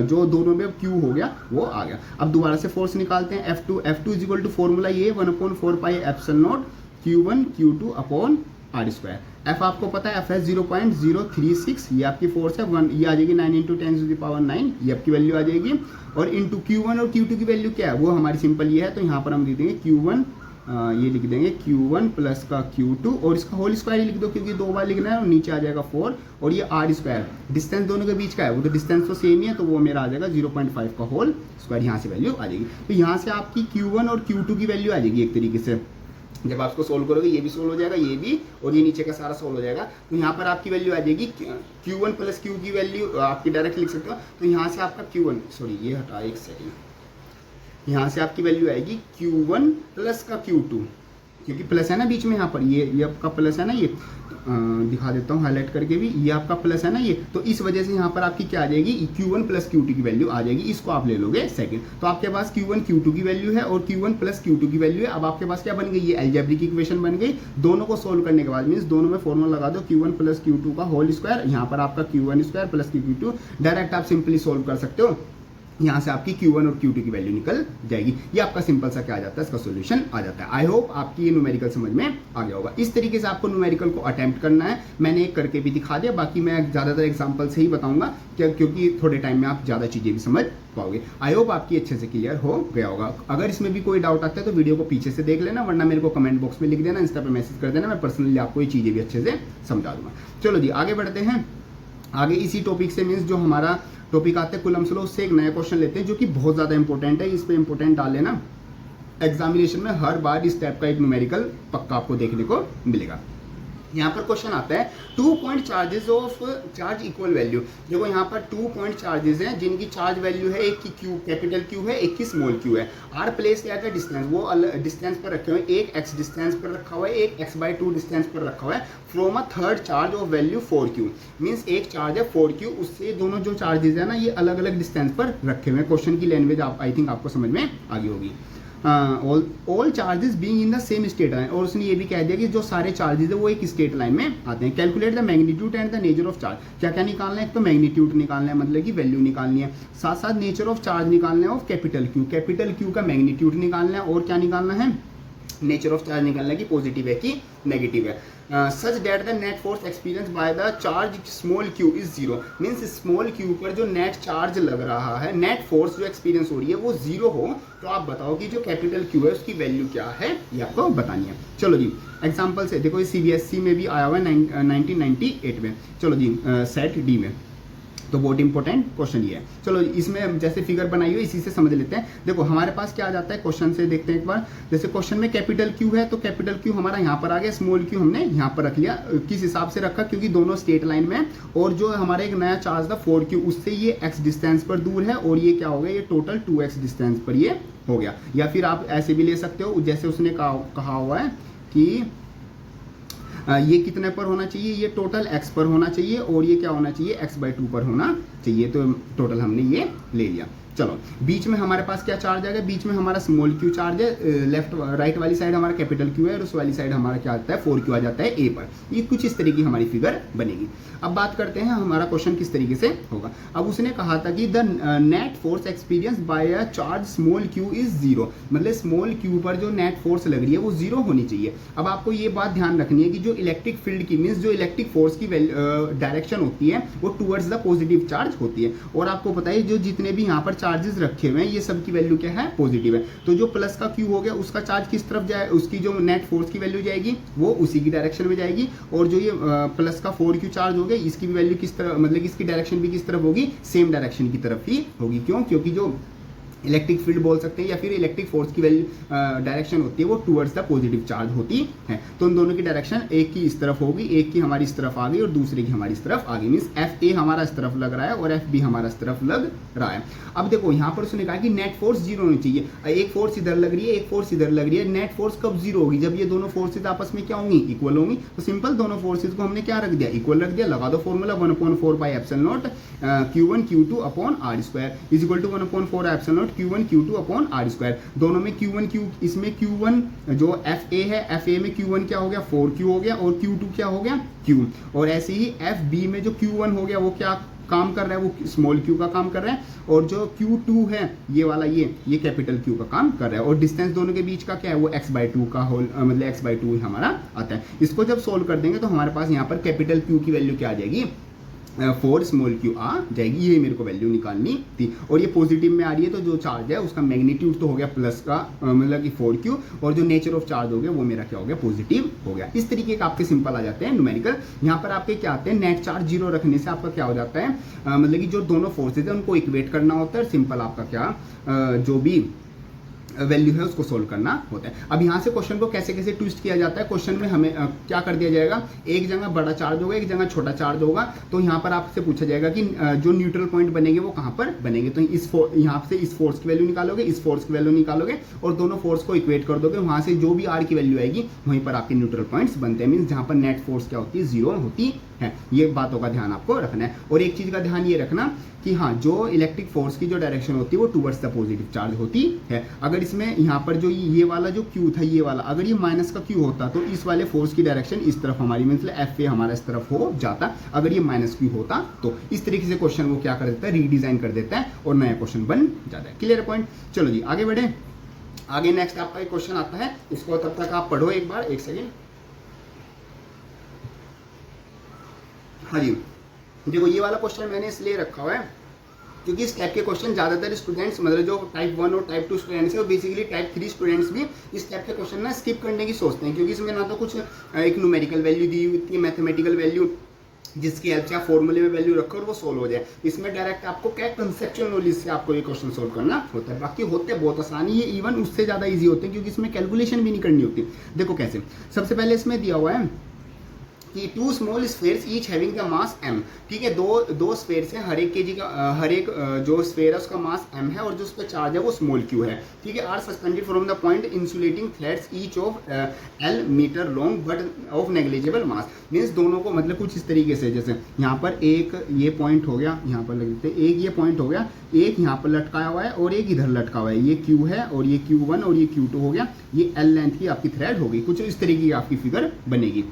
जो दोनों में Q हो गया वो आ गया। अब दोबारा से फोर्स निकालते हैं, F2 is equal to formula ये 1/4 pi epsilon naught Q1 Q2 upon R square. F आपको पता है, F है 0.036, ये आपकी फोर्स है 1, ये आ जाएगी 9 × 10⁻⁹, ये आपकी वैल्यू आ जाएगी। और इंटू Q1 और Q2 की वैल्यू क्या है, वो हमारी सिंपल ये है, तो यहाँ पर हम लिख देंगे Q1, ये लिख देंगे Q1 प्लस का Q2 और इसका होल स्क्वायर ही लिख दो क्योंकि 2 बार लिखना है, और नीचे आ जाएगा 4 और ये R स्क्वायर। डिस्टेंस दोनों के बीच का है, वो तो डिस्टेंस तो सेम ही है, तो वो मेरा आ जाएगा 0.5 का होल स्क्वायर, यहाँ से वैल्यू आ जाएगी। तो यहाँ से आपकी Q1 और Q2 की वैल्यू आ जाएगी एक तरीके से। जब आप इसको सोल्व करोगे ये भी सोल्व हो जाएगा, ये भी, और ये नीचे का सारा सोल्व हो जाएगा। तो यहाँ पर आपकी वैल्यू आ जाएगी Q1 प्लस Q की वैल्यू आपकी डायरेक्ट लिख सकते हो। तो यहाँ से आपका Q1, सॉरी ये हटा एक सेकेंड, यहाँ से आपकी वैल्यू आएगी Q1 प्लस का Q2, क्योंकि प्लस है ना बीच में, यहाँ पर ये आपका प्लस है ना, ये दिखा देता हूँ हाईलाइट करके भी, ये आपका प्लस है ना ये, तो इस वजह से यहाँ पर आपकी क्या आ जाएगी, Q1 प्लस Q2 की वैल्यू आ जाएगी। इसको आप ले लोगे सेकंड, तो आपके पास Q1 Q2 की वैल्यू है और Q1 प्लस Q2 की वैल्यू है। अब आपके पास क्या बन गई, ये अलजेब्रिक इक्वेशन बन गई। दोनों को सोल्व करने के बाद मीन्स दोनों में फॉर्मूला लगा दो Q1 प्लस Q2 का होल स्क्वायर, यहाँ पर आपका Q1 square plus Q2, direct आप सिंपली सोल्व कर सकते हो। यहाँ से आपकी Q1 और Q2 की वैल्यू निकल जाएगी। ये आपका सिंपल सा क्या आ जाता है, इसका सॉल्यूशन आ जाता है। आई होप आपकी ये न्यूमेरिकल समझ में आ गया होगा। इस तरीके से आपको न्यूमेरिकल को अटेम्प्ट करना है। मैंने एक करके भी दिखा दिया, बाकी मैं ज़्यादातर एग्जाम्पल से ही बताऊंगा क्योंकि थोड़े टाइम में आप ज़्यादा चीज़ें भी समझ पाओगे। आई होप आपकी अच्छे से क्लियर हो गया होगा। अगर इसमें भी कोई डाउट आता है तो वीडियो को पीछे से देख लेना, वरना मेरे को कमेंट बॉक्स में लिख देना, इंस्टा पर मैसेज कर देना, मैं पर्सनली आपको ये चीज़ें भी अच्छे से समझा दूंगा। चलो जी आगे बढ़ते हैं। आगे इसी टॉपिक से मीन्स जो हमारा टॉपिक आता है कुलम्ब्स लॉ, उससे एक नया क्वेश्चन लेते हैं जो कि बहुत ज़्यादा इंपॉर्टेंट है। इस पे इंपॉर्टेंट डाल लेना, एग्जामिनेशन में हर बार इस टाइप का एक न्यूमेरिकल पक्का आपको देखने को मिलेगा। यहाँ पर क्वेश्चन आता है 2 point charges of charge equal value. देखो यहाँ पर 2 पॉइंट चार्जेस हैं जिनकी चार्ज वैल्यू है, एक की Q कैपिटल Q है, एक की स्मॉल q है। आर प्लेस क्या है, डिस्टेंस, वो डिस्टेंस पर रखे हुए हैं, एक x डिस्टेंस पर रखा हुआ है, एक x/2 डिस्टेंस पर रखा हुआ है, from a third charge of value 4q। Means एक चार्ज है 4q, उससे दोनों जो चार्जेस है ना ये अलग अलग डिस्टेंस पर रखे हुए हैं। क्वेश्चन की लैंग्वेज आप आई थिंक आपको समझ में आ गई होगी। All charges being in the same state line, और उसने ये भी कह दिया कि जो सारे चार्जेस है वो एक स्टेट लाइन में आते हैं। Calculate the magnitude and the nature of charge, क्या क्या निकालना है, एक तो मैग्नीट्यूड निकालना है मतलब कि वैल्यू निकालनी है, साथ साथ नेचर ऑफ चार्ज निकालना है ऑफ कैपिटल Q का मैग्नीट्यूड निकालना है, और क्या निकालना है, नेचर ऑफ चार्ज निकालना है कि पॉजिटिव है कि नेगेटिव है। Such that the net force experience by the charge small q is 0, means small q पर जो नेट चार्ज लग रहा है, नेट फोर्स जो एक्सपीरियंस हो रही है वो 0 हो, तो आप बताओ कि जो कैपिटल Q है उसकी वैल्यू क्या है, ये आपको बतानी है। चलो जी एग्जांपल से देखो, ये CBSE में भी आया हुआ है 1998 में। चलो जी सेट डी में, तो बहुत इंपॉर्टेंट क्वेश्चन ये है। चलो इसमें जैसे फिगर बनाई हुई इसी से समझ लेते हैं। देखो हमारे पास क्या आ जाता है क्वेश्चन से, देखते हैं एक बार। जैसे क्वेश्चन में कैपिटल Q है तो कैपिटल Q हमारा यहाँ पर आ गया, स्मॉल q हमने यहाँ पर रख लिया। किस हिसाब से रखा, क्योंकि दोनों स्ट्रेट लाइन में, और जो हमारा एक नया चार्ज था 4q, उससे ये x डिस्टेंस पर दूर है, और ये क्या हो गया, ये टोटल 2x डिस्टेंस पर ये हो गया। या फिर आप ऐसे भी ले सकते हो, जैसे उसने कहा हुआ है कि ये कितने पर होना चाहिए, ये टोटल x पर होना चाहिए, और ये क्या होना चाहिए, x/2 पर होना चाहिए। तो टोटल हमने ये ले लिया। चलो बीच में हमारे पास क्या चार्ज आएगा, बीच में हमारा स्मॉल q चार्ज है, लेफ्ट राइट वाली साइड हमारा कैपिटल Q है, और उस वाली साइड हमारा क्या आता है 4q आ जाता है a पर। ये कुछ इस तरीके की हमारी फिगर बनेगी। अब बात करते हैं हमारा क्वेश्चन किस तरीके से होगा। अब उसने कहा था कि the net force experience by a charge small q is 0, मतलब स्मॉल q पर जो नेट फोर्स लग रही है वो 0 होनी चाहिए। अब आपको ये बात ध्यान रखनी है कि जो इलेक्ट्रिक फील्ड की मीन्स जो इलेक्ट्रिक फोर्स की डायरेक्शन होती है वो टूवर्ड्स द पॉजिटिव चार्ज होती है, और आपको पता है जो जितने भी यहाँ पर चार्जेस रखे हुए हैं ये सब की वैल्यू क्या है, पॉजिटिव है। तो जो प्लस का Q हो गया उसका चार्ज किस तरफ जाए, उसकी जो नेट फोर्स की वैल्यू जाएगी वो उसी की डायरेक्शन में जाएगी, और जो ये प्लस का 4q चार्ज हो गया इसकी भी वैल्यू किस तरफ, मतलब इसकी डायरेक्शन भी किस तरफ होगी, सेम डायरेक्शन की तरफ ही होगी। क्यों, क्योंकि जो इलेक्ट्रिक फील्ड बोल सकते हैं या फिर इलेक्ट्रिक फोर्स की वैल्यू डायरेक्शन होती है वो टुवर्ड्स द पॉजिटिव चार्ज होती है। तो उन दोनों की डायरेक्शन, एक की इस तरफ होगी, एक की हमारी इस तरफ आ गई और दूसरे की हमारी इस तरफ आ गई। मीन्स FA हमारा इस तरफ लग रहा है और FB हमारा इस तरफ लग रहा है। अब देखो यहाँ पर उसने कहा कि नेट फोर्स 0 होनी चाहिए, एक फोर्स इधर लग रही है, एक फोर्स इधर लग रही है। नेट फोर्स कब 0 होगी, जब ये दोनों फोर्सेज आपस में क्या होंगी, इक्वल होंगी। तो सिंपल दोनों फोर्सेज को हमने क्या रख दिया, इक्वल रख दिया। लगा दो formula 1/4 pi epsilon naught Q1 Q2 upon R square is equal to 1/4 epsilon naught Q1 Q2 upon R square. दोनों में इसमें Q1 जो FA है, FA में Q1 क्या हो गया 4Q हो गया और Q2 क्या हो गया Q। और ऐसे ही FB में जो Q1 हो गया वो क्या काम कर रहा है, वो स्मॉल q का काम कर रहा है, और जो Q2 है ये वाला ये कैपिटल Q का काम कर रहा है। और डिस्टेंस दोनों के बीच का क्या है, वो x/2 का होल मतलब x/2 हमारा आता है। इसको जब सोल्व कर देंगे तो हमारे पास यहाँ पर कैपिटल Q की वैल्यू क्या आ जाएगी, 4 स्मॉल q आ जाएगी। ये मेरे को वैल्यू निकालनी थी। और ये पॉजिटिव में आ रही है तो जो चार्ज है उसका मैग्नीट्यूड तो हो गया प्लस का मतलब कि 4q, और जो नेचर ऑफ चार्ज हो गया वो मेरा क्या हो गया पॉजिटिव हो गया। इस तरीके का आपके सिंपल आ जाते हैं न्यूमेरिकल। यहाँ पर आपके क्या आते हैं, नेट चार्ज 0 रखने से आपका क्या हो जाता है, मतलब कि जो दोनों फोर्सेज है उनको इक्वेट करना होता है। सिंपल आपका क्या जो भी वैल्यू है उसको सोल्व करना होता है। अब यहाँ से क्वेश्चन को कैसे कैसे ट्विस्ट किया जाता है, क्वेश्चन में हमें क्या कर दिया जाएगा, एक जगह बड़ा चार्ज होगा एक जगह छोटा चार्ज होगा। तो यहाँ पर आपसे पूछा जाएगा कि जो न्यूट्रल पॉइंट बनेंगे वो कहाँ पर बनेंगे। तो यहाँ से इस फोर्स की वैल्यू निकालोगे, इस फोर्स की वैल्यू निकालोगे और दोनों फोर्स को इक्वेट कर दोगे। वहाँ से जो भी आर की वैल्यू आएगी वहीं पर आपके न्यूट्रल पॉइंट्स बनते हैं, मीन्स जहाँ पर नेट फोर्स क्या होती है 0 होती है। ये बातों का ध्यान आपको रखना है। और एक चीज का ध्यान ये रखना कि हाँ, जो इलेक्ट्रिक फोर्स की जो डायरेक्शन होती है वो टुवर्ड्स द पॉजिटिव चार्ज होती है। अगर इसमें यहाँ पर जो ये वाला जो Q था, ये वाला अगर ये माइनस का Q होता तो इस वाले फोर्स की डायरेक्शन इस तरफ हमारी मतलब FA हमारा इस तरफ हो जाता। अगर ये माइनस Q होता तो इस तरीके से क्वेश्चन वो क्या कर देता है, रीडिजाइन कर देता है और नया क्वेश्चन बन जाता है। Clear point. चलो जी आगे बढ़े। आगे नेक्स्ट आपका एक क्वेश्चन आता है, इसको तब तक आप पढ़ो एक बार, एक सेकेंड। हाँ जी, देखो ये वाला क्वेश्चन मैंने इसलिए रखा हुआ है क्योंकि इस टाइप के क्वेश्चन ज़्यादातर स्टूडेंट्स मतलब जो टाइप 1 और टाइप 2 स्टूडेंट्स है और बेसिकली टाइप 3 स्टूडेंट्स भी इस टाइप के क्वेश्चन ना स्किप करने की सोचते हैं, क्योंकि इसमें ना तो कुछ एक न्यूमेरिकल वैल्यू दी हुई थी, मैथमेटिकल वैल्यू जिसकी हेल्प से आप फॉर्मूले में वैल्यू रखो और वो सोल्व हो जाए। इसमें डायरेक्ट आपको क्या कंसेप्चुअल नॉलेज से आपको ये क्वेश्चन सोल्व करना होता है। बाकी होते बहुत आसानी, ये इवन उससे ज़्यादा ईजी होते हैं क्योंकि इसमें कैलकुलेशन भी नहीं करनी होती। देखो कैसे, सबसे पहले इसमें दिया हुआ है कि 2 small spheres each having the mass m। ठीक है, दो स्फेयर्स हैं, हर एक केजी का हर एक जो स्फेयर है उसका मास m है और जो उस पर चार्ज है वो स्मॉल q है। ठीक है, are suspended from the point insulating threads each of L metre long but of negligible mass. Means दोनों को मतलब कुछ इस तरीके से, जैसे यहाँ पर एक ये पॉइंट हो गया, यहाँ पर लग देते हैं एक ये पॉइंट हो गया, एक यहाँ पर लटकाया हुआ है और एक इधर लटका हुआ है। ये q है और ये q1 और ये q2 हो गया, ये L लेंथ की आपकी थ्रेड होगी। कुछ इस तरीके की आपकी फिगर बनेगी।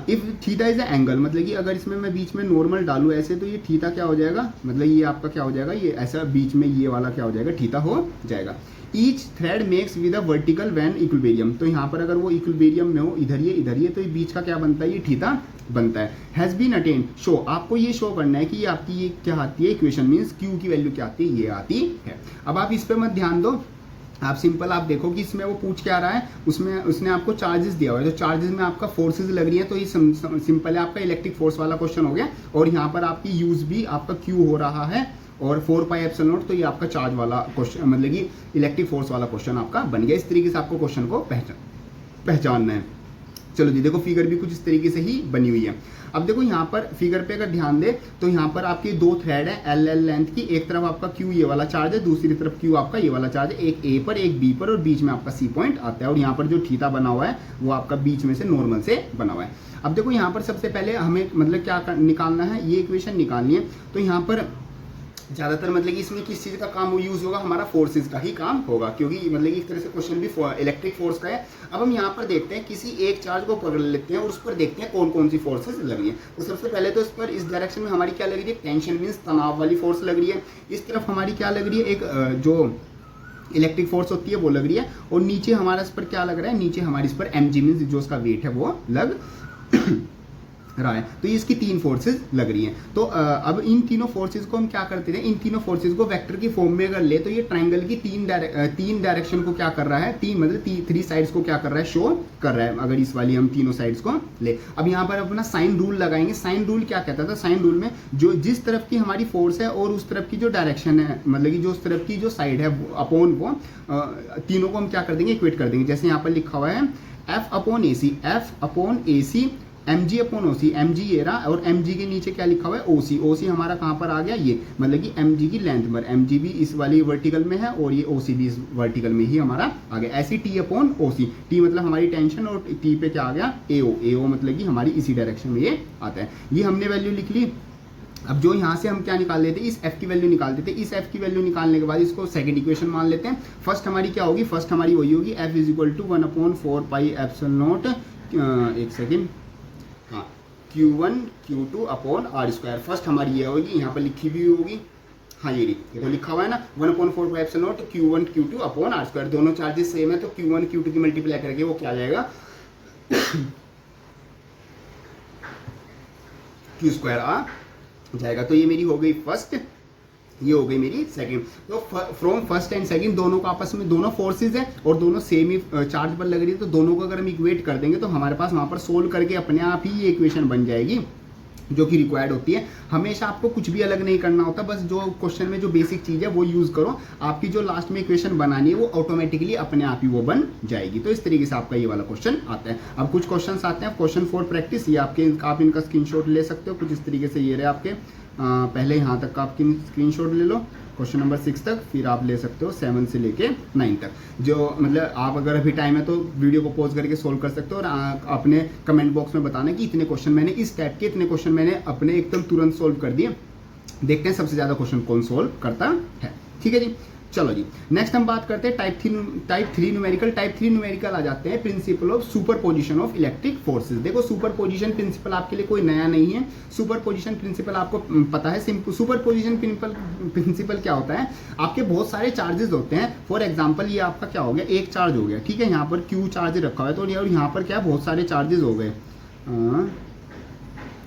इफ थीटा इज एंगल, मतलब कि अगर इसमें मैं बीच में नॉर्मल डालूं ऐसे तो ये थीटा क्या हो जाएगा, मतलब ये आपका क्या हो जाएगा, ये ऐसा बीच में ये वाला क्या हो जाएगा, थीटा हो जाएगा। Each thread makes with a vertical when equilibrium. तो यहाँ पर अगर वो इक्विलिब्रियम में हो, इधर ये तो ये बीच का क्या बनता है, ये थीटा बनता है। हैज बीन अटेन्ड शो, आपको ये शो करना है कि ये आपकी ये क्या आती है इक्वेशन, मीन्स क्यू की वैल्यू क्या आती है, ये आती है। अब आप इस पर मत ध्यान दो, आप सिंपल आप देखो कि इसमें वो पूछ क्या रहा है, उसमें उसने आपको चार्जेस दिया हुआ है। तो चार्जेस में आपका फोर्सेज लग रही है, तो ये सिंपल है आपका इलेक्ट्रिक फोर्स वाला क्वेश्चन हो गया। और यहाँ पर आपकी यूज भी आपका क्यू हो रहा है और 4πε0, तो ये आपका चार्ज वाला क्वेश्चन मतलब कि इलेक्ट्रिक फोर्स वाला क्वेश्चन आपका बन गया। इस तरीके से आपको क्वेश्चन को पहचानना है। चलो जी, देखो फिगर भी कुछ इस तरीके से ही बनी हुई है। अब देखो यहाँ पर फिगर पे अगर ध्यान दे तो यहाँ पर आपकी 2 थ्रेड है एल लेंथ की, एक तरफ आपका क्यू ये वाला चार्ज है, दूसरी तरफ क्यू आपका ये वाला चार्ज है, एक ए पर एक बी पर और बीच में आपका सी पॉइंट आता है। और यहाँ पर जो थीटा बना हुआ है वो आपका बीच में से नॉर्मल से बना हुआ है। अब देखो यहाँ पर सबसे पहले हमें मतलब क्या निकालना है, ये इक्वेशन निकालनी है। तो यहाँ पर ज़्यादातर मतलब कि इसमें किस चीज़ का काम यूज़ होगा, हमारा फोर्सेज का ही काम होगा, क्योंकि मतलब कि इस तरह से क्वेश्चन भी इलेक्ट्रिक फोर्स का है। अब हम यहाँ पर देखते हैं किसी एक चार्ज को पकड़ लेते हैं और उस पर देखते हैं कौन कौन सी फोर्सेज लग रही है। तो सबसे पहले तो इस पर इस डायरेक्शन में हमारी क्या लग रही है, टेंशन मीन्स तनाव वाली फोर्स लग रही है। इस तरफ हमारी क्या लग रही है, एक जो इलेक्ट्रिक फोर्स होती है वो लग रही है। और नीचे हमारा इस पर क्या लग रहा है, नीचे हमारी इस पर mg मीन्स जो उसका वेट है वो लग रहा है। तो ये इसकी 3 फोर्सेज लग रही हैं। तो अब इन तीनों फोर्सेज को हम क्या करते हैं, इन तीनों फोर्सेज को वेक्टर की फॉर्म में अगर ले तो ये ट्राइंगल की तीन डायरेक्शन को क्या कर रहा है, 3 साइड्स को क्या कर रहा है, शो कर रहा है। अगर इस वाली हम तीनों साइड्स को ले, अब यहाँ पर अपना साइन रूल लगाएंगे। साइन रूल क्या कहता था, साइन रूल में जो जिस तरफ की हमारी फोर्स है और उस तरफ की जो डायरेक्शन है, मतलब कि जो उस तरफ की जो साइड है अपॉन वो तीनों को हम क्या कर देंगे, इक्वेट कर देंगे। जैसे यहाँ पर लिखा हुआ है F upon AC mg upon OC, mg ये रहा और mg के नीचे क्या लिखा हुआ है, OC हमारा कहाँ पर आ गया, ये मतलब कि mg की लेंथ पर, mg भी इस वाली वर्टिकल में है और ये OC भी इस वर्टिकल में ही हमारा आ गया। ऐसी T अपॉन OC, T मतलब हमारी टेंशन और T पे क्या आ गया, AO मतलब कि हमारी इसी डायरेक्शन में ये आता है। ये हमने वैल्यू लिख ली। अब जो यहाँ से हम क्या निकाल लेते हैं, इस f की वैल्यू निकाल देते हैं। इस f की वैल्यू निकालने के बाद इसको सेकंड इक्वेशन मान लेते हैं। फर्स्ट हमारी क्या होगी, फर्स्ट हमारी वही होगी f is equal to 1/4 pi epsilon naught, एक सेकेंड, हाँ, Q1 Q2 upon R square. First हमारी ये होगी, यहाँ पर लिखी भी होगी, हाँ ये तो लिखा हुआ है ना, 1/4 pi epsilon naught Q1 Q2 upon R square. दोनों चार्जेस सेम है तो Q1 Q2 की मल्टीप्लाई करके वो क्या आ जाएगा, Q स्क्वायर आ जाएगा। तो ये मेरी हो गई फर्स्ट, ये हो गई मेरी सेकंड। तो फ्रॉम फर्स्ट एंड सेकंड दोनों का आपस में दोनों फोर्सेज है और दोनों सेम ही चार्ज पर लग रही है, तो दोनों को अगर हम इक्वेट कर देंगे तो हमारे पास वहां पर सोल्व करके अपने आप ही ये इक्वेशन बन जाएगी जो कि रिक्वायर्ड होती है। हमेशा आपको कुछ भी अलग नहीं करना होता, बस जो क्वेश्चन में जो बेसिक चीज़ है वो यूज़ करो, आपकी जो लास्ट में इक्वेशन बनानी है वो ऑटोमेटिकली अपने आप ही वो बन जाएगी। तो इस तरीके से आपका ये वाला क्वेश्चन आता है। अब कुछ क्वेश्चन आते हैं, क्वेश्चन फॉर प्रैक्टिस, ये आपके आप इनका स्क्रीनशॉट ले सकते हो। कुछ इस तरीके से ये रहे आपके, पहले यहाँ तक का आपकी स्क्रीनशॉट ले लो, क्वेश्चन नंबर 6 तक, फिर आप ले सकते हो 7 से लेके 9 तक। जो मतलब आप अगर अभी टाइम है तो वीडियो को पॉज करके सोल्व कर सकते हो और अपने कमेंट बॉक्स में बताना कि इतने क्वेश्चन मैंने, इस टाइप के इतने क्वेश्चन मैंने अपने एकदम तुरंत सोल्व कर दिए। देखते हैं सबसे ज़्यादा क्वेश्चन कौन सोल्व करता है। ठीक है जी, चलो जी, नेक्स्ट हम बात करते हैं टाइप 3 न्यूमेरिकल। टाइप 3 न्यूमेरिकल आ जाते हैं principle of superposition of electric forces. देखो सुपरपोजिशन प्रिंसिपल आपके लिए कोई नया नहीं है, सुपरपोजिशन प्रिंसिपल आपको पता है। सुपरपोजिशन प्रिंसिपल क्या होता है, आपके बहुत सारे चार्जेस होते हैं। फॉर एग्जाम्पल ये आपका क्या हो गया, एक चार्ज हो गया, ठीक है, यहाँ पर Q चार्ज रखा हुआ है, तो यहाँ पर क्या बहुत सारे चार्जेस हो गए,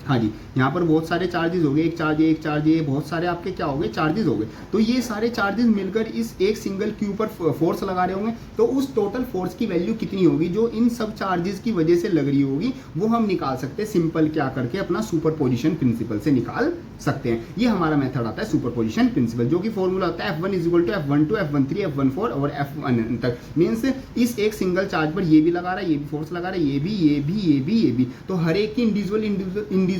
हाँ जी, यहाँ पर बहुत सारे चार्जेस हो गए, एक चार्ज ये बहुत सारे आपके क्या हो गए, चार्जेस हो गए। तो ये सारे चार्जेस मिलकर इस एक सिंगल क्यू पर फोर्स लगा रहे होंगे, तो उस टोटल फोर्स की वैल्यू कितनी होगी जो इन सब चार्जेस की वजह से लग रही होगी, वो हम निकाल सकते हैं सिंपल क्या करके, अपना सुपरपोजिशन प्रिंसिपल से निकाल सकते हैं। ये हमारा मेथड आता है सुपरपोजिशन प्रिंसिपल, जो कि फॉर्मूला होता है F1 = F12 F13 F14 और F1 तक। मीन्स इस एक सिंगल चार्ज पर ये भी लगा रहा है, ये भी फोर्स लगा रहा है, ये भी, तो हर एक की इंडिविजुअल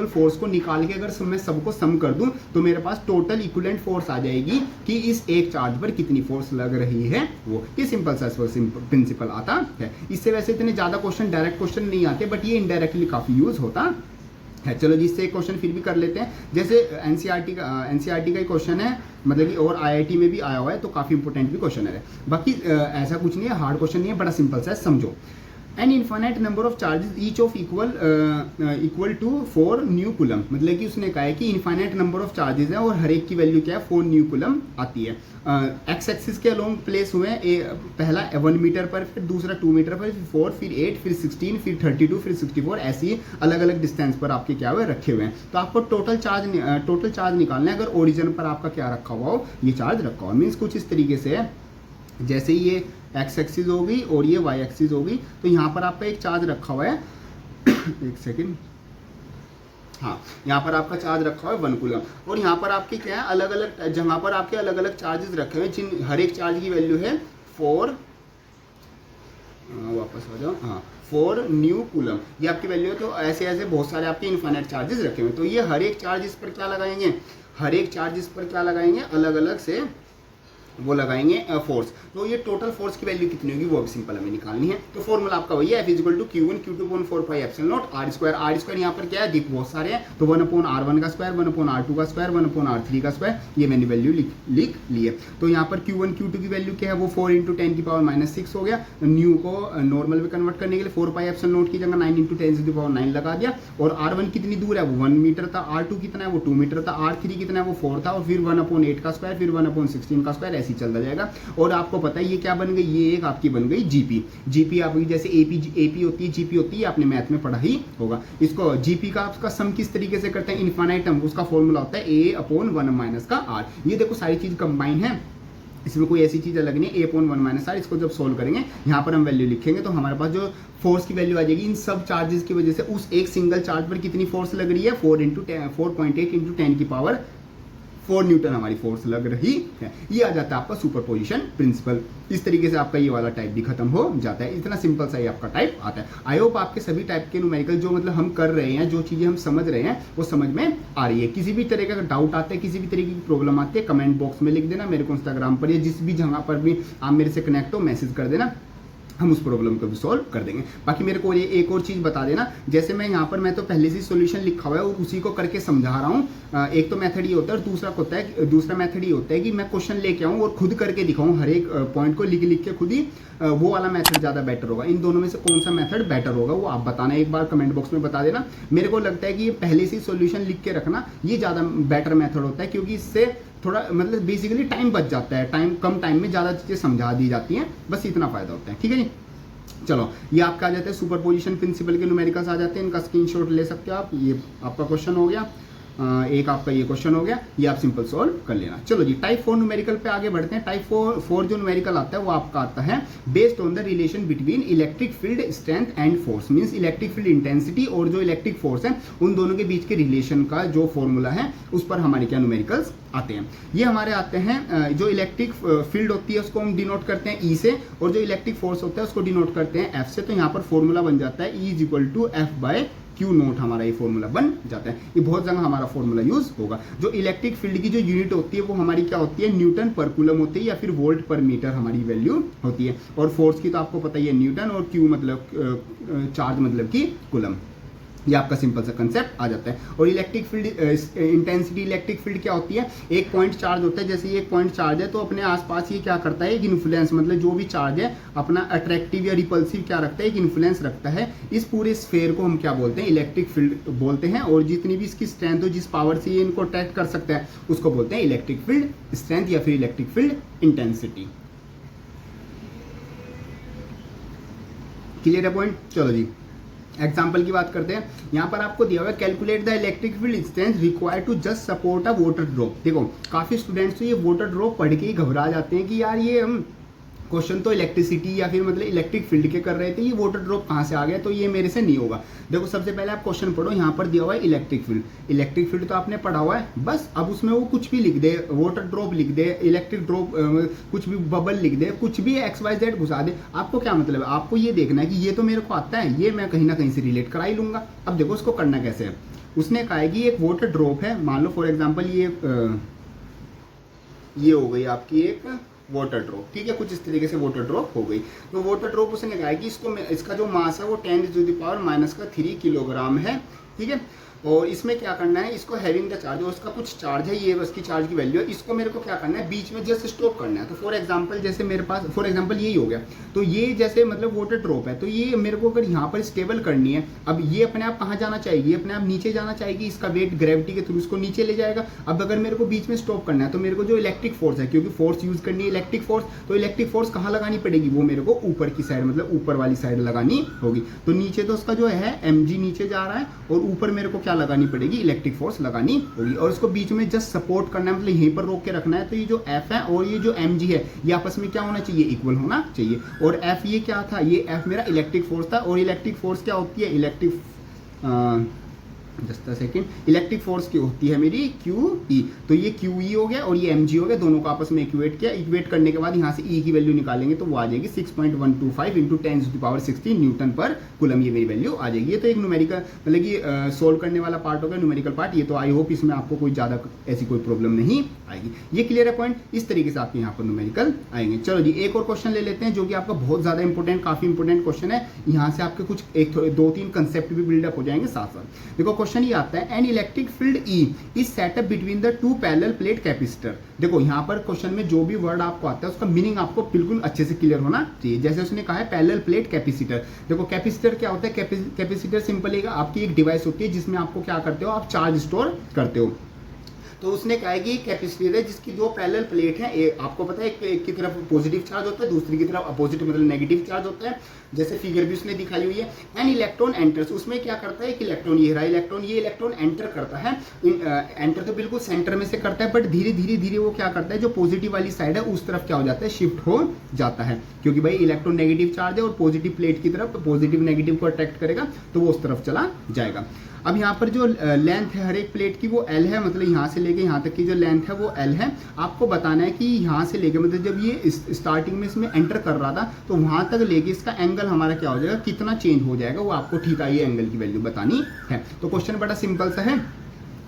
फोर्स को निकाल के अगर मैं सबको सम कर दूं तो मेरे पास टोटल इक्विवेलेंट फोर्स आ जाएगी कि इस एक चार्ज पर कितनी फोर्स लग रही है वो। ये सिंपल सा प्रिंसिपल आता है। इससे वैसे इतने ज्यादा क्वेश्चन, डायरेक्ट क्वेश्चन नहीं आते, बट ये इनडायरेक्टली काफी यूज होता है। चलो जी, इससे एक क्वेश्चन फिर भी कर लेते हैं। जैसे एनसीईआरटी का क्वेश्चन है, मतलब कि और आईआईटी में भी आया हुआ है, तो काफी इंपॉर्टेंट भी क्वेश्चन है। बाकी ऐसा कुछ नहीं है, हार्ड क्वेश्चन नहीं है, बड़ा सिंपल सा है, समझो। An infinite number of charges each of equal to 4 new coulomb, मतलब कि उसने कहा है कि इन्फाइनाइट नंबर ऑफ चार्जेस है और हर एक की वैल्यू क्या है, 4 न्यू कूलम आती है। एक्स एक्सिस के अलोंग प्लेस हुए हैं, पहला 1 मीटर पर, फिर दूसरा 2 मीटर पर, फिर 4, फिर 8, फिर 16, फिर 32, फिर 64, ऐसे ही अलग अलग डिस्टेंस पर आपके क्या हुए रखे हुए हैं। तो आपको टोटल चार्ज निकालना है। अगर ओरिजिन पर आपका क्या रखा हुआ हो, ये चार्ज रखा हुआ, मीन्स कुछ इस तरीके से है, जैसे ये एक्स एक्सिस हो गई और ये वाई एक्सिस हो गई, तो यहाँ पर आपका एक चार्ज रखा हुआ है एक सेकेंड, हाँ, यहाँ पर आपका चार्ज रखा हुआ है 1 कूलम, और यहाँ पर आपके क्या है, अलग अलग जगह पर आपके अलग अलग चार्जेस रखे हुए हैं, जिन हर एक चार्ज की वैल्यू है 4, वापस आ जाओ, हाँ, 4 न्यू कूलम, ये आपकी वैल्यू है। तो ऐसे ऐसे बहुत सारे आपके इनफाइनाइट चार्जेस रखे हुए हैं। तो ये हर एक चार्ज इस पर क्या लगाएंगे, हर एक चार्ज इस पर क्या लगाएंगे, अलग अलग से वो लगाएंगे फोर्स। तो ये टोटल फोर्स की वैल्यू कितनी होगी वो भी सिंपल हमें निकालनी है। तो फॉर्मूला आपका वही है, F = Q1 Q2/4 pi epsilon naught R square यहाँ पर क्या है, दिख बहुत सारे हैं, तो 1/R1 का स्क्वायर, 1/R2 का स्क्वायर, 1/R3 का स्क्वायर, ये मैंने वैल्यू लिख ली है। तो यहाँ पर Q1 Q2 की वैल्यू क्या है, वो 4 × 10⁻⁻6 हो गया। न्यू को नॉर्मल में कन्वर्ट करने के लिए 4 पाई एप्सिलॉन नॉट की जगह 9 × 10⁻9 लगा दिया। और R1 कितनी दूर है, वो 1 मीटर था, R2 कितना है, वो 2 मीटर था, R3 कितना है, वो 4 था, और फिर 1/8 का स्क्वायर, फिर 1/16 का स्क्वायर, ऐसे ही चलता जाएगा। और आपको पता है ये क्या बन गई, ये एक आपकी बन गई जीपी आपकी, जैसे एपी होती है, जीपी होती है, आपने मैथ में पढ़ा ही होगा। इसको जीपी का आपका सम किस तरीके से करते हैं, इनफाइनाइट, उसका फॉर्मूला होता है A/1 - का R। ये देखो सारी चीज कंबाइन है, इसमें कोई ऐसी चीज अलग नहीं है, A/1 - R। इसको जब सोल्व करेंगे, यहाँ पर हम वैल्यू लिखेंगे, तो हमारे पास जो फोर्स की वैल्यू आ जाएगी इन सब चार्जेस की वजह से, उस एक सिंगल चार्ज पर कितनी फोर्स लग रही है, 4.8 × 10⁻4 न्यूटन हमारी फोर्स लग रही है। ये आ जाता है आपका सुपरपोजिशन प्रिंसिपल। इस तरीके से आपका ये वाला टाइप भी खत्म हो जाता है। इतना सिंपल सा ही आपका टाइप आता है। आई होप आपके सभी टाइप के न्यूमेरिकल जो मतलब हम कर रहे हैं, जो चीजें हम समझ रहे हैं, वो समझ में आ रही है। किसी भी तरह का डाउट आता है, किसी भी तरीके की प्रॉब्लम आती है, कमेंट बॉक्स में लिख देना, मेरे को इंस्टाग्राम पर या जिस भी जगह पर भी आप मेरे से कनेक्ट हो, मैसेज कर देना, हम उस प्रॉब्लम को भी सॉल्व कर देंगे। बाकी मेरे को ये एक और चीज़ बता देना, जैसे मैं यहाँ पर मैं तो पहले से सॉल्यूशन लिखा हुआ है और उसी को करके समझा रहा हूँ। एक तो मेथड ये होता है और दूसरा मेथड ये होता है कि मैं क्वेश्चन लेके आऊँ और खुद करके दिखाऊँ, हर एक पॉइंट को लिख के खुद ही। वो वाला मेथड ज़्यादा बेटर होगा। इन दोनों में से कौन सा मेथड बेटर होगा वो आप बताना, एक बार कमेंट बॉक्स में बता देना। मेरे को लगता है कि ये पहले से सॉल्यूशन लिख के रखना ये ज़्यादा बेटर मेथड होता है, क्योंकि इससे थोड़ा मतलब बेसिकली टाइम बच जाता है, कम टाइम में ज़्यादा चीज़ें समझा दी जाती हैं, बस इतना फ़ायदा होता है। ठीक है जी, चलो ये आपका आ जाते हैं सुपरपोजिशन प्रिंसिपल के न्यूमेरिकल्स आ जाते हैं, इनका स्क्रीनशॉट ले सकते हो आप। ये आपका क्वेश्चन हो गया, एक आपका ये क्वेश्चन हो गया, ये आप सिंपल सॉल्व कर लेना। चलो जी, टाइप 4 न्यूमेरिकल पे आगे बढ़ते हैं। टाइप 4 जो न्यूमेरिकल आता है वो आपका आता है based on the relation between electric field strength and force, means electric field intensity और जो इलेक्ट्रिक फोर्स है उन दोनों के बीच के रिलेशन का जो फॉर्मूला है उस पर हमारे क्या न्यूमेरिकल्स आते हैं। ये हमारे आते हैं, जो इलेक्ट्रिक फील्ड होती है उसको हम डिनोट करते हैं ई से, और जो इलेक्ट्रिक फोर्स होता है उसको डिनोट करते हैं एफ से। तो यहाँ पर फॉर्मूला बन जाता है E = F/Q0, हमारा ये फॉर्मूला बन जाता है। ये बहुत जगह हमारा फॉर्मूला यूज होगा। जो इलेक्ट्रिक फील्ड की जो यूनिट होती है वो हमारी क्या होती है, न्यूटन पर कूलम होती है या फिर वोल्ट पर मीटर हमारी वैल्यू होती है। और फोर्स की तो आपको पता ही है न्यूटन, और क्यू मतलब चार्ज मतलब कि कूलम। ये आपका सिंपल सा कंसेप्ट आ जाता है। और electric field intensity, electric field क्या होती है, एक पॉइंट चार्ज होता है। जैसे ये एक पॉइंट चार्ज है तो अपने आसपास ये क्या करता है, एक इन्फ्लुएंस, मतलब जो भी चार्ज है अपना अट्रैक्टिव या रिपल्सिव क्या रखता है, एक इन्फ्लुएंस रखता है। इस पूरे स्फेयर को हम क्या बोलते हैं, इलेक्ट्रिक फील्ड बोलते हैं। और जितनी भी इसकी स्ट्रेंथ हो, जिस पावर से ये इनको अट्रैक्ट कर सकता है, उसको बोलते हैं इलेक्ट्रिक फील्ड स्ट्रेंथ या फिर इलेक्ट्रिक फील्ड इंटेंसिटी। क्लियर है पॉइंट। चलो जी, एग्जाम्पल की बात करते हैं। यहाँ पर आपको दिया हुआ है calculate the electric field strength required to just support a water drop. देखो काफी स्टूडेंट्स तो ये वाटर ड्रॉप पढ़ के ही घबरा जाते हैं कि यार ये हम क्वेश्चन तो इलेक्ट्रिसिटी या फिर मतलब इलेक्ट्रिक फील्ड के कर रहे थे, ये वाटर ड्रॉप कहाँ से आ गया, तो ये मेरे से नहीं होगा। देखो सबसे पहले आप क्वेश्चन पढ़ो, यहाँ पर दिया हुआ है इलेक्ट्रिक फील्ड। इलेक्ट्रिक फील्ड तो आपने पढ़ा हुआ है, बस अब उसमें वो कुछ भी लिख दे, वाटर ड्रॉप लिख दे, इलेक्ट्रिक ड्रॉप, कुछ भी बबल लिख दे, कुछ भी XYZ घुसा दे, आपको क्या मतलब है, आपको ये देखना है कि ये तो मेरे को आता है, ये मैं कहीं ना कहीं से रिलेट करा ही लूंगा। अब देखो उसको करना कैसे है। उसने कहा है कि एक वाटर ड्रॉप है, मान लो फॉर एग्जाम्पल ये हो गई आपकी एक वाटर ड्रॉप, ठीक है, कुछ इस तरीके से वाटर ड्रॉप हो गई। तो वाटर ड्रॉप उसने कहा है कि इसका जो मास है वो 10⁻³ किलोग्राम है, ठीक है। और इसमें क्या करना है, इसको हैविंग द चार्ज, और उसका कुछ चार्ज है, ये उसकी चार्ज की वैल्यू है, इसको मेरे को क्या करना है, बीच में जस्ट स्टॉप करना है। तो फॉर एग्जांपल जैसे मेरे पास फॉर एग्जांपल यही हो गया, तो ये जैसे मतलब वाटर ड्रॉप है, तो ये मेरे को अगर यहाँ पर स्टेबल करनी है, अब ये अपने आप कहाँ जाना चाहेगी, ये अपने आप नीचे जाना चाहेगी, इसका वेट ग्रेविटी के थ्रू इसको नीचे ले जाएगा। अब अगर मेरे को बीच में स्टॉप करना है तो मेरे को जो इलेक्ट्रिक फोर्स है, क्योंकि फोर्स यूज करनी है इलेक्ट्रिक फोर्स, तो इलेक्ट्रिक फोर्स कहाँ लगानी पड़ेगी, वो मेरे को ऊपर की साइड मतलब ऊपर वाली साइड लगानी होगी। तो नीचे तो उसका जो है mg नीचे जा रहा है, और ऊपर मेरे को क्या लगानी पड़ेगी, इलेक्ट्रिक फोर्स लगानी होगी। और इसको बीच में जस्ट सपोर्ट करना है, मतलब यहीं पर रोक के रखना है। तो ये जो F है और ये जो mg है, ये आपस में क्या होना चाहिए, इक्वल होना चाहिए। और F ये क्या था, ये F मेरा इलेक्ट्रिक फोर्स था, और इलेक्ट्रिक फोर्स क्या होती है, just a second, electric force की होती है मेरी QE। तो ये QE हो गया और ये mg हो गया, दोनों को आपस में इक्वेट किया। इक्वेट करने के बाद यहाँ से E की वैल्यू निकालेंगे तो वो आ जाएगी 6.125 × 10⁻16 न्यूटन पर कूलम, ये मेरी वैल्यू आ जाएगी। ये तो एक न्यूमेरिकल मतलब कि सोल्व करने वाला पार्ट होगा, न्यूमेरिकल पार्ट। ये तो आई होप इसमें आपको कोई ज़्यादा ऐसी कोई प्रॉब्लम नहीं आएगी। ये क्लियर है पॉइंट, इस तरीके से आपके यहाँ पर न्यूमेरिकल आएंगे। चलो जी, एक और क्वेश्चन ले लेते हैं जो कि आपका बहुत ज़्यादा इंपॉर्टेंट, काफ़ी इंपॉर्टेंट क्वेश्चन है। यहाँ से आपके कुछ 2-3 कंसेप्ट भी बिल्डअप हो जाएंगे साथ साथ। देखो क्वेश्चन ये आता है, an electric field E is setup between the 2 parallel plate capacitor. देखो यहाँ पर क्वेश्चन में जो भी वर्ड आपको आता है उसका मीनिंग आपको बिल्कुल अच्छे से क्लियर होना चाहिए। जैसे उसने कहा है पैरेलल प्लेट कैपेसिटर। देखो कैपेसिटर क्या होता है, कैपेसिटर सिंपल है, आपकी एक डिवाइस होती है जिसमें आपको क्या करते हो, आप चार्ज स्टोर करते हो। तो उसने कहा है कि कैपेसिटर है जिसकी दो पैरेलल प्लेट है, आपको पता है एक की तरफ पॉजिटिव चार्ज होता है, दूसरी की तरफ अपोजिट मतलब नेगेटिव चार्ज होता है, जैसे फिगर भी उसने दिखाई हुई है। एंड इलेक्ट्रॉन एंटर्स, उसमें क्या करता है, एक इलेक्ट्रॉन, ये रहा इलेक्ट्रॉन, ये इलेक्ट्रॉन एंटर करता है। एंटर तो बिल्कुल सेंटर में से करता है, बट धीरे धीरे धीरे वो क्या करता है, जो पॉजिटिव वाली साइड है उस तरफ क्या हो जाता है, शिफ्ट हो जाता है, क्योंकि भाई इलेक्ट्रॉन नेगेटिव चार्ज है और पॉजिटिव प्लेट की तरफ पॉजिटिव नेगेटिव को अट्रैक्ट करेगा तो वो उस तरफ चला जाएगा। अब यहाँ पर जो लेंथ है हर एक प्लेट की वो L है, मतलब यहाँ से लेके यहाँ तक की जो लेंथ है वो L है। आपको बताना है कि यहाँ से लेके मतलब जब ये स्टार्टिंग में इसमें एंटर कर रहा था तो वहाँ तक लेके इसका एंगल हमारा क्या हो जाएगा, कितना चेंज हो जाएगा, वो आपको ठीक है ये एंगल की वैल्यू बतानी है। तो क्वेश्चन बड़ा सिंपल सा है,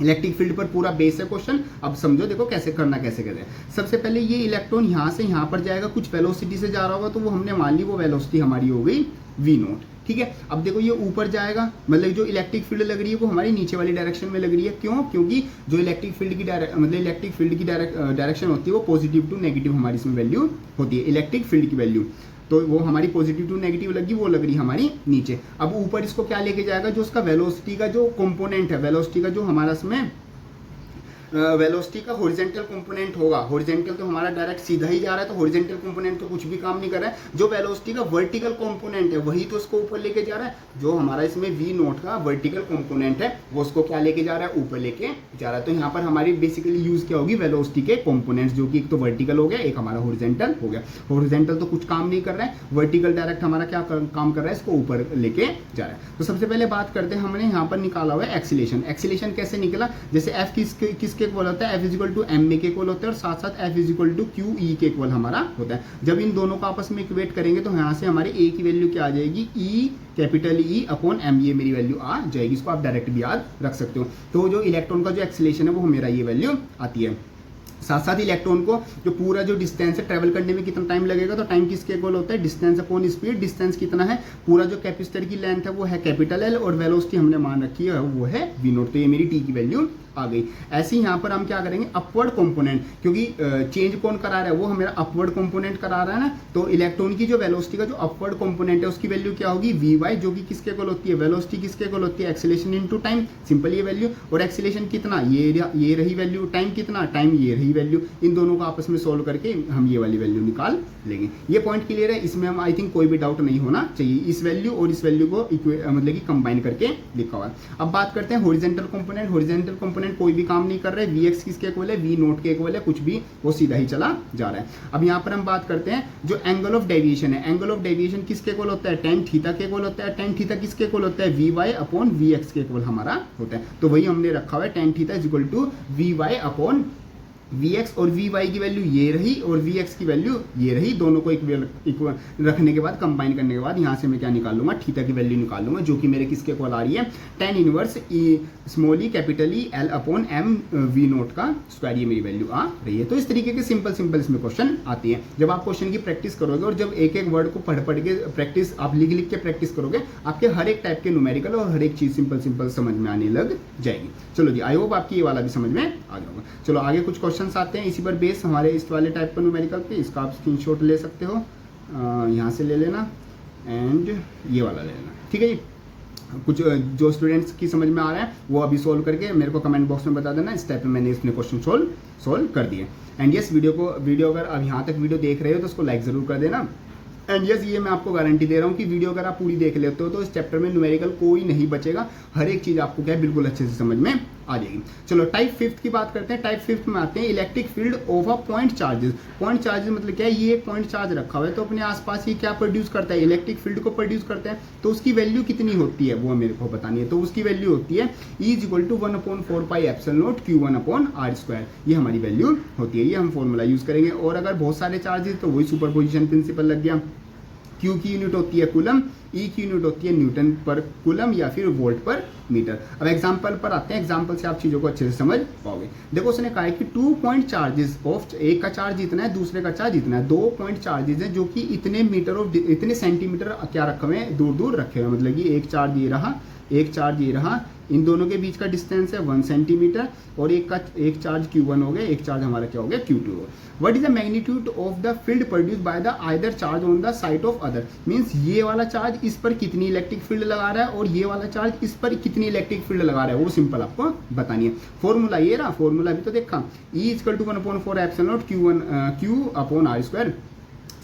इलेक्ट्रिक फील्ड पर पूरा बेस है क्वेश्चन। अब समझो देखो कैसे करना, कैसे करते हैं। सबसे पहले ये इलेक्ट्रॉन यहाँ से यहाँ पर जाएगा, कुछ वेलोसिटी से जा रहा होगा, तो वो हमने मान ली वो वेलोसिटी हमारी हो गई v नोट, ठीक है। अब देखो ये ऊपर जाएगा, मतलब जो इलेक्ट्रिक फील्ड लग रही है वो हमारी नीचे वाली डायरेक्शन में लग रही है। क्यों? क्योंकि जो इलेक्ट्रिक फील्ड की डायरेक्शन होती है वो पॉजिटिव टू नेगेटिव हमारी इसमें वैल्यू होती है, इलेक्ट्रिक फील्ड की वैल्यू। तो वो हमारी पॉजिटिव टू नेगेटिव लगी, वो लग रही हमारी नीचे। अब ऊपर इसको क्या लेके जाएगा, जो उसका वेलोसिटी का जो कंपोनेंट है, वेलोसिटी का जो हमारा इसमें वेलोसिटी का हॉरिजॉन्टल कंपोनेंट होगा, हॉरिजॉन्टल तो हमारा डायरेक्ट सीधा ही जा रहा है, तो हॉरिजॉन्टल कंपोनेंट तो कुछ भी काम नहीं कर रहा है। जो वेलोसिटी का वर्टिकल कंपोनेंट है वही तो उसको ऊपर लेके जा रहा है। जो हमारा इसमें v नोट का वर्टिकल कंपोनेंट है वो उसको क्या लेके जा रहा है, ऊपर लेके जा रहा है। तो यहाँ पर हमारी बेसिकली यूज क्या होगी, वेलोसिटी के कंपोनेंट्स, जो कि एक तो वर्टिकल हो गया, एक हमारा हॉरिजॉन्टल हो गया। हॉरिजॉन्टल तो कुछ काम नहीं कर रहा है, वर्टिकल डायरेक्ट हमारा क्या काम कर रहा है, इसको ऊपर लेके जा रहा है। तो सबसे पहले बात करते हैं, हमने यहाँ पर निकाला हुआ है एक्सीलेशन। एक्सीलेशन कैसे निकला, जैसे f किसके इक्वल होता है, f इक्वल टू एम के इक्वल होता है, और साथ साथ f equal to Q E के इक्वल हमारा होता है। जब इन दोनों को आपस में इक्वेट करेंगे तो यहाँ से हमारी a की वैल्यू क्या आ जाएगी, E capital E upon m, ये मेरी वैल्यू आ जाएगी। इसको आप डायरेक्ट भी याद रख सकते हो। तो जो इलेक्ट्रॉन का जो एक्सीलेशन है वो मेरा ये वैल्यू आती है। साथ साथ इलेक्ट्रॉन को जो पूरा जो डिस्टेंस है ट्रैवल करने में कितना टाइम लगेगा, तो टाइम किसके इक्वल होता है, डिस्टेंस अपॉन स्पीड। डिस्टेंस कितना है, पूरा जो कैपेसिटर की लेंथ है वो है कैपिटल L, और वेलोसिटी हमने मान रखी है वो है v नोट। तो ये मेरी t की वैल्यू आ गई। ऐसे ही यहाँ पर हम क्या करेंगे, अपवर्ड कंपोनेंट, क्योंकि चेंज कौन करा रहा है, वो हमारा अपवर्ड कंपोनेंट करा रहा है ना। तो इलेक्ट्रॉन की जो वेलोसिटी का जो अपवर्ड कंपोनेंट है उसकी वैल्यू क्या होगी, vy, जो कि किसके इक्वल होती है, वेलोसिटी किसके इक्वल होती है, एक्सीलेशन इनटू टाइम, सिंपल ये वैल्यू। और एक्सीलेशन कितना, ये रही वैल्यू, टाइम कितना, टाइम ये रही वैल्यू। इन दोनों को आपस में सोल्व करके हम ये वाली वैल्यू निकाल लेंगे। ये पॉइंट क्लियर है, इसमें हम आई थिंक कोई भी डाउट नहीं होना चाहिए। इस वैल्यू और इस वैल्यू को मतलब कि कंबाइन करके लिखा हुआ है। अब बात करते हैं हॉरिजॉन्टल कंपोनेंट। हॉरिजॉन्टल कंपोनेंट कोई भी काम नहीं कर रहे, Vx किसके इक्वल है, V नोट के इक्वल है, कुछ भी वो सीधा ही चला जा रहा है। अब यहाँ पर हम बात करते हैं जो एंगल ऑफ डेविएशन है। एंगल ऑफ डेविएशन किसके इक्वल होता है, tan थीटा के इक्वल होता है। tan थीटा किसके इक्वल होता है, Vy अपॉन Vx के इक्वल हमारा होता है। तो वही हमने रखा हुआ है, tan theta is equal to Vy upon Vx, और Vy की वैल्यू ये रही और Vx की वैल्यू ये रही। दोनों को इक्वल रखने के बाद, कंबाइन करने के बाद यहाँ से मैं क्या निकाल लूंगा, थीटा की वैल्यू निकाल लूंगा, जो कि मेरे किसके इक्वल आ रही है, tan inverse small E capital E L upon m v note का स्क्वायर, ये मेरी वैल्यू आ रही है। तो इस तरीके के सिंपल इसमें क्वेश्चन आती है। जब आप क्वेश्चन की प्रैक्टिस करोगे और जब एक एक वर्ड को पढ़ के प्रैक्टिस, आप लिख के प्रैक्टिस करोगे, आपके हर एक टाइप के न्यूमेरिकल और हर एक चीज सिंपल समझ में आने लग जाएगी। चलो जी, आई होप आपकी ये वाला भी समझ में आ गया होगा। चलो आगे कुछ क्वेश्चन आते हैं इसी पर बेस हमारे इस वाले टाइप का न्यूमेरिकल पे। इसका आप स्क्रीनशॉट ले सकते हो, यहाँ से ले लेना एंड ये वाला ले लेना, ठीक है जी। कुछ जो स्टूडेंट्स की समझ में आ रहा है वो अभी सोल्व करके मेरे को कमेंट बॉक्स में बता देना। इस टाइप में मैंने इसमें क्वेश्चन सोल्व कर दिए। एंड यस, वीडियो अगर अब यहाँ तक वीडियो देख रहे हो तो उसको लाइक ज़रूर कर देना। एंड यस, ये मैं आपको गारंटी दे रहा हूँ कि वीडियो अगर आप पूरी देख लेते हो तो इस चैप्टर में न्यूमेरिकल कोई नहीं बचेगा, हर एक चीज़ आपको क्या है बिल्कुल अच्छे से समझ में आ जाएगी। चलो टाइप 5 की बात करते हैं। टाइप 5 में आते हैं electric field of a point charges. Point charges मतलब क्या है, ये एक पॉइंट चार्ज रखा हुआ है तो अपने आसपास ये क्या प्रोड्यूस करता है, इलेक्ट्रिक फील्ड को प्रोड्यूस करता है। तो उसकी वैल्यू कितनी होती है वो मेरे को बतानी है। तो उसकी वैल्यू होती है E is equal to 1/4 pi epsilon naught Q1/r²। ये हमारी वैल्यू होती है, ये हम फॉर्मूला यूज करेंगे। और अगर बहुत सारे चार्जेस तो वही सुपरपोजिशन प्रिंसिपल लग गया। Q की यूनिट होती है कूलम, E की यूनिट होती है न्यूटन पर कूलम या फिर वोल्ट पर मीटर। अब एग्जांपल पर आते हैं, एग्जांपल से आप चीज़ों को अच्छे से समझ पाओगे। देखो उसने कहा है कि 2 पॉइंट चार्जेस ऑफ, एक का चार्ज इतना है दूसरे का चार्ज इतना है, 2 पॉइंट चार्जेस हैं जो कि इतने मीटर ऑफ, इतने सेंटीमीटर क्या रखे हुए हैं, दूर दूर रखे हुए हैं। मतलब कि एक चार्ज ये रहा, एक चार्ज ये रहा, इन दोनों के बीच का डिस्टेंस है 1 सेंटीमीटर, और एक चार्ज Q1 हो गया, एक चार्ज हमारा क्या हो गया Q2 हो गया। What is the magnitude of the field produce by the either charge on the side of other. Means ये वाला चार्ज इस पर कितनी इलेक्ट्रिक फील्ड लगा रहा है और ये वाला चार्ज इस पर कितनी इलेक्ट्रिक फील्ड लगा रहा है, वो सिंपल आपको बतानी है। फॉर्मूला ये रहा, फॉर्मूला भी तो देखा, E equal to 1/4 epsilon naught Q/r²।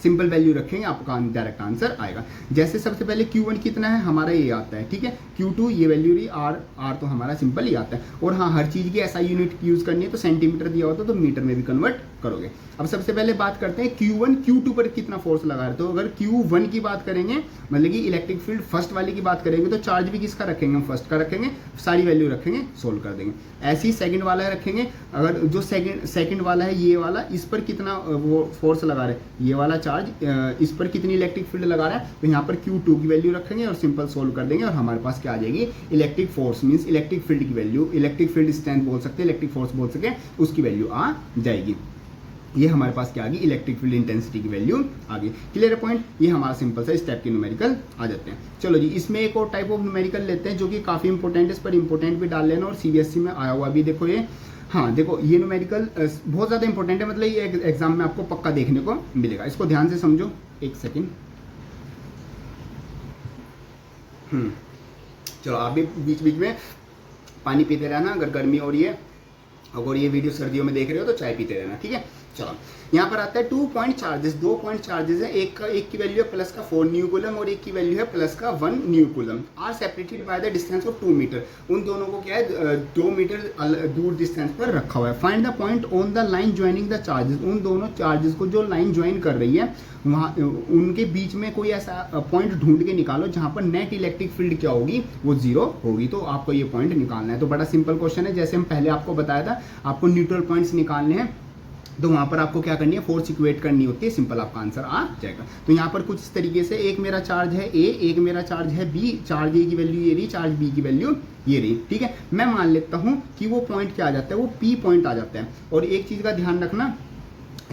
Simple value रखेंगे, आपका डायरेक्ट आंसर आएगा। जैसे सबसे पहले Q1 कितना है हमारा, ये आता है, ठीक है। Q2 ये वैल्यू रही, R तो हमारा सिंपल ही आता है। और हाँ, हर चीज़ की SI यूनिट यूज़ करनी है, तो सेंटीमीटर दिया होता है तो मीटर में भी कन्वर्ट करोगे। अब सबसे पहले बात करते हैं Q1 Q2 पर कितना फोर्स लगा रहा है। तो अगर Q1 की बात करेंगे, मतलब कि इलेक्ट्रिक फील्ड फर्स्ट वाले की बात करेंगे, तो चार्ज भी किसका रखेंगे, हम फर्स्ट का रखेंगे, सारी वैल्यू रखेंगे, सोल्व कर देंगे। ऐसे ही सेकंड वाला रखेंगे, अगर जो सेकंड वाला है ये वाला, इस पर कितना वो फोर्स लगा रहे हैं, ये वाला चार्ज इस पर कितनी इलेक्ट्रिक फील्ड लगा रहा है, तो यहाँ पर Q2 की वैल्यू रखेंगे और सिंपल सोल्व कर देंगे और हमारे पास क्या आ जाएगी, electric force means electric field की वैल्यू, इलेक्ट्रिक फील्ड स्ट्रेंथ बोल सकते हैं, इलेक्ट्रिक फोर्स बोल सके, उसकी वैल्यू आ जाएगी। ये हमारे पास क्या आ गई, इलेक्ट्रिक फील्ड इंटेंसिटी की वैल्यू आ गई। क्लियर पॉइंट, ये हमारा सिंपल सा इस टाइप के न्यूमेरिकल आ जाते हैं। चलो जी, इसमें एक और टाइप ऑफ न्यूमेरिकल लेते हैं जो कि काफ़ी इंपॉर्टेंट है, इस पर इंपॉर्टेंट भी डाल लेना और CBSE में आया हुआ भी। देखो ये, हाँ देखो ये न्यूमेरिकल बहुत ज़्यादा इंपॉर्टेंट है, मतलब ये एग्जाम में आपको पक्का देखने को मिलेगा। इसको ध्यान से समझो, एक सेकेंड। चलो आप भी बीच बीच में पानी पीते रहना, अगर गर्मी हो रही है, अगर ये वीडियो सर्दियों में देख रहे हो तो चाय पीते रहना, ठीक है। चलो यहाँ पर आता है 2 पॉइंट चार्जेस, 2 पॉइंट चार्जेस है, एक की वैल्यू है प्लस का 4 न्यू कूलम और एक की वैल्यू है प्लस का 1 न्यू coulomb, are separated by the distance of 2 metre. उन दोनों को क्या है, 2 मीटर दूर डिस्टेंस पर रखा हुआ है। Find the point on the line joining the charges, उन दोनों चार्जेस को जो लाइन ज्वाइन कर रही है वहाँ उनके बीच में कोई ऐसा पॉइंट ढूंढ के निकालो जहाँ पर नेट इलेक्ट्रिक फील्ड क्या होगी, वो 0 होगी। तो आपको ये पॉइंट निकालना है। तो बड़ा सिंपल क्वेश्चन है, जैसे हम पहले आपको बताया था, आपको न्यूट्रल पॉइंट्स निकालने हैं, तो वहाँ पर आपको क्या करनी है, फोर्स इक्वेट करनी होती है, सिंपल आपका आंसर आ जाएगा। तो यहाँ पर कुछ इस तरीके से, एक मेरा चार्ज है A, एक मेरा चार्ज है B, चार्ज A की वैल्यू ये रही, चार्ज B की वैल्यू ये रही, ठीक है। मैं मान लेता हूँ कि वो पॉइंट क्या आ जाता है, वो P पॉइंट आ जाता है। और एक चीज़ का ध्यान रखना,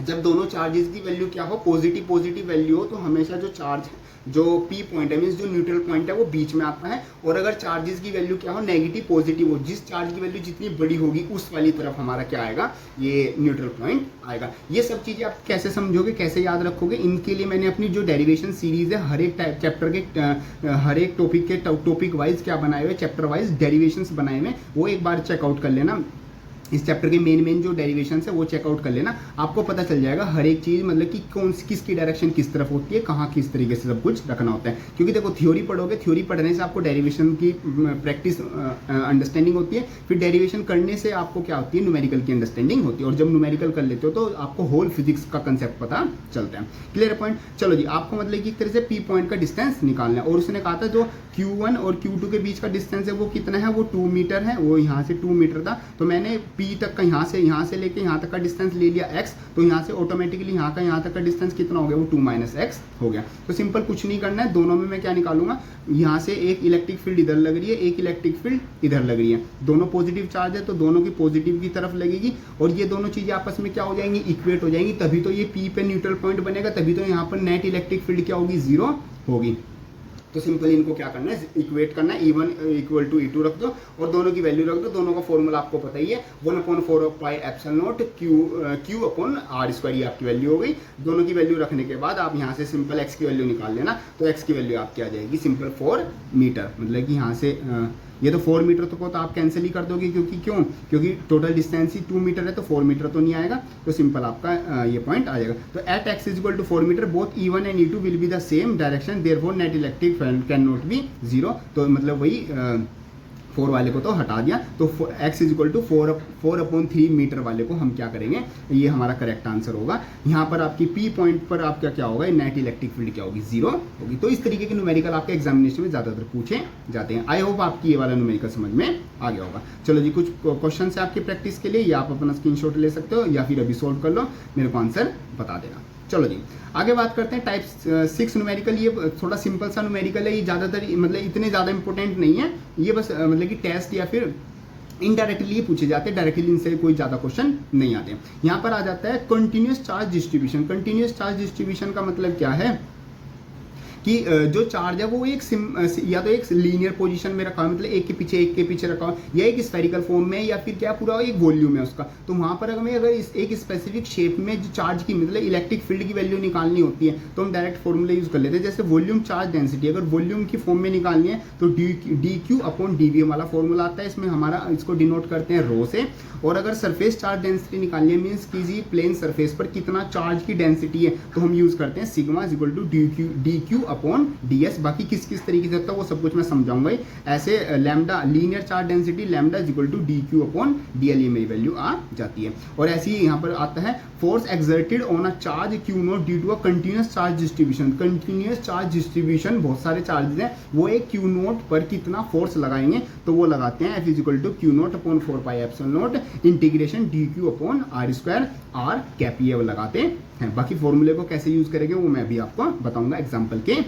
जब दोनों चार्जेस की वैल्यू क्या हो, पॉजिटिव वैल्यू हो, तो हमेशा जो चार्ज जो P पॉइंट है मीन्स जो न्यूट्रल पॉइंट है वो बीच में आता है। और अगर चार्जेस की वैल्यू क्या हो, नेगेटिव पॉजिटिव हो, जिस चार्ज की वैल्यू जितनी बड़ी होगी उस वाली तरफ हमारा क्या आएगा, ये न्यूट्रल पॉइंट आएगा। ये सब चीज़ें आप कैसे समझोगे, कैसे याद रखोगे, इनके लिए मैंने अपनी जो डेरिवेशन सीरीज है हर एक चैप्टर के हर एक टॉपिक वाइज क्या बनाए हुए, चैप्टर वाइज डेरिवेशंस बनाए हुए, वो एक बार चेकआउट कर लेना। इस चैप्टर के मेन जो डेरिवेशंस है वो चेकआउट कर लेना, आपको पता चल जाएगा हर एक चीज़, मतलब कि किसकी डायरेक्शन किस तरफ होती है, कहाँ किस तरीके से सब कुछ रखना होता है। क्योंकि देखो थ्योरी पढ़ोगे, थ्योरी पढ़ने से आपको डेरिवेशन की प्रैक्टिस अंडरस्टैंडिंग होती है, फिर डेरिवेशन करने से आपको क्या होती है, न्यूमेरिकल की अंडरस्टैंडिंग होती है, और जब न्यूमेरिकल कर लेते हो तो आपको होल फिजिक्स का कंसेप्ट पता चलता है। Clear point. चलो जी, आपको मतलब कि एक तरह से P पॉइंट का डिस्टेंस निकालना है, और उसने कहा था जो Q1 और Q2 के बीच का डिस्टेंस है वो कितना है, वो 2 मीटर है, वो यहाँ से 2 मीटर था। तो मैंने P तक का यहाँ से लेके यहाँ तक का डिस्टेंस ले लिया x, तो यहाँ से ऑटोमेटिकली यहाँ तक का डिस्टेंस कितना हो गया, वो 2 - x हो गया। तो सिंपल कुछ नहीं करना है, दोनों में मैं क्या निकालूंगा, यहाँ से एक इलेक्ट्रिक फील्ड इधर लग रही है, एक इलेक्ट्रिक फील्ड इधर लग रही है, दोनों पॉजिटिव चार्ज है तो दोनों की पॉजिटिव की तरफ लगेगी, और ये दोनों चीजें आपस में क्या हो जाएंगी, इक्वेट हो जाएंगी, तभी तो ये P पे न्यूट्रल पॉइंट बनेगा, तभी तो यहाँ पर नेट इलेक्ट्रिक फील्ड क्या होगी, 0 होगी। तो सिंपल इनको क्या करना है, इक्वेट करना है, E1 = E2 रख दो और दोनों की वैल्यू रख दो। दोनों का फॉर्मूला आपको पता ही है, 1/4πε0 Q/r², ये आपकी वैल्यू हो गई। दोनों की वैल्यू रखने के बाद आप यहाँ से सिंपल x की वैल्यू निकाल लेना, तो x की वैल्यू आपकी आ जाएगी सिंपल 4 मीटर, मतलब कि यहाँ से ये तो 4 मीटर तो आप कैंसिल ही कर दोगे, क्योंकि टोटल डिस्टेंस ही 2 मीटर है, तो 4 मीटर तो नहीं आएगा, तो सिंपल आपका ये पॉइंट आ जाएगा। तो at x = 4 metre both E1 and E2 will be the same direction, therefore net electric field can not be 0। तो मतलब वही 4 वाले को तो हटा दिया, तो x = 4/3 मीटर वाले को हम क्या करेंगे, ये हमारा करेक्ट आंसर होगा। यहाँ पर आपकी P पॉइंट पर आपका क्या होगा, नेट इलेक्ट्रिक फील्ड क्या होगी, 0 होगी। तो इस तरीके के न्यूमेरिकल आपके एग्जामिनेशन में ज़्यादातर पूछे जाते हैं। आई होप आपकी ये वाला न्यूमेरिकल समझ में आ गया होगा। चलो जी, कुछ क्वेश्चन है आपकी प्रैक्टिस के लिए, या आप अपना स्क्रीनशॉट ले सकते हो या फिर अभी सोल्व कर लो, मेरे को आंसर बता देना। चलो जी, आगे बात करते हैं टाइप 6 न्यूमेरिकल। ये थोड़ा सिंपल सा न्यूमेरिकल है, ये ज़्यादातर मतलब इतने ज़्यादा इंपॉर्टेंट नहीं है, ये बस मतलब कि टेस्ट या फिर इनडायरेक्टली ये पूछे जाते हैं, डायरेक्टली इनसे कोई ज़्यादा क्वेश्चन नहीं आते। यहाँ पर आ जाता है continuous charge distribution. Continuous charge distribution का मतलब क्या है कि जो चार्ज है वो एक या तो एक लीनियर पोजीशन में रखा है, मतलब एक के पीछे रखा हो, या एक स्फेरिकल फॉर्म में, या फिर क्या पूरा एक वॉल्यूम है उसका। तो वहाँ पर अगर एक स्पेसिफिक शेप में जो चार्ज की मतलब इलेक्ट्रिक फील्ड की वैल्यू निकालनी होती है, तो हम डायरेक्ट फॉर्मूला यूज कर लेते हैं। जैसे वॉल्यूम चार्ज डेंसिटी अगर वॉल्यूम की फॉर्म में निकालनी है तो dQ/dV वाला फॉर्मूला आता है, इसमें हमारा इसको डिनोट करते हैं रो से। और अगर सरफेस चार्ज डेंसिटी निकालनी है, मीन्स किसी प्लेन सरफेस पर कितना चार्ज की डेंसिटी है, तो हम यूज करते हैं सिग्मा = dQ/ds। बाकी किस तरीके से होता है वो सब कुछ मैं समझाऊंगा ही। ऐसे lambda linear charge density lambda = dQ/dL, ये मेरी वैल्यू आ जाती है। और ऐसे ही यहाँ पर आता है force exerted on a charge Q0 due to a continuous charge distribution. Continuous charge distribution, बहुत सारे चार्जेस हैं, वो एक Q0 पर कितना फोर्स लगाएंगे, तो वो लगाते हैं F = Q0/4πε0 integration dQ/r², r cap, ये लगाते हैं। बाकी फॉर्मूले को कैसे यूज करेंगे वो मैं भी आपको बताऊंगा एग्जाम्पल के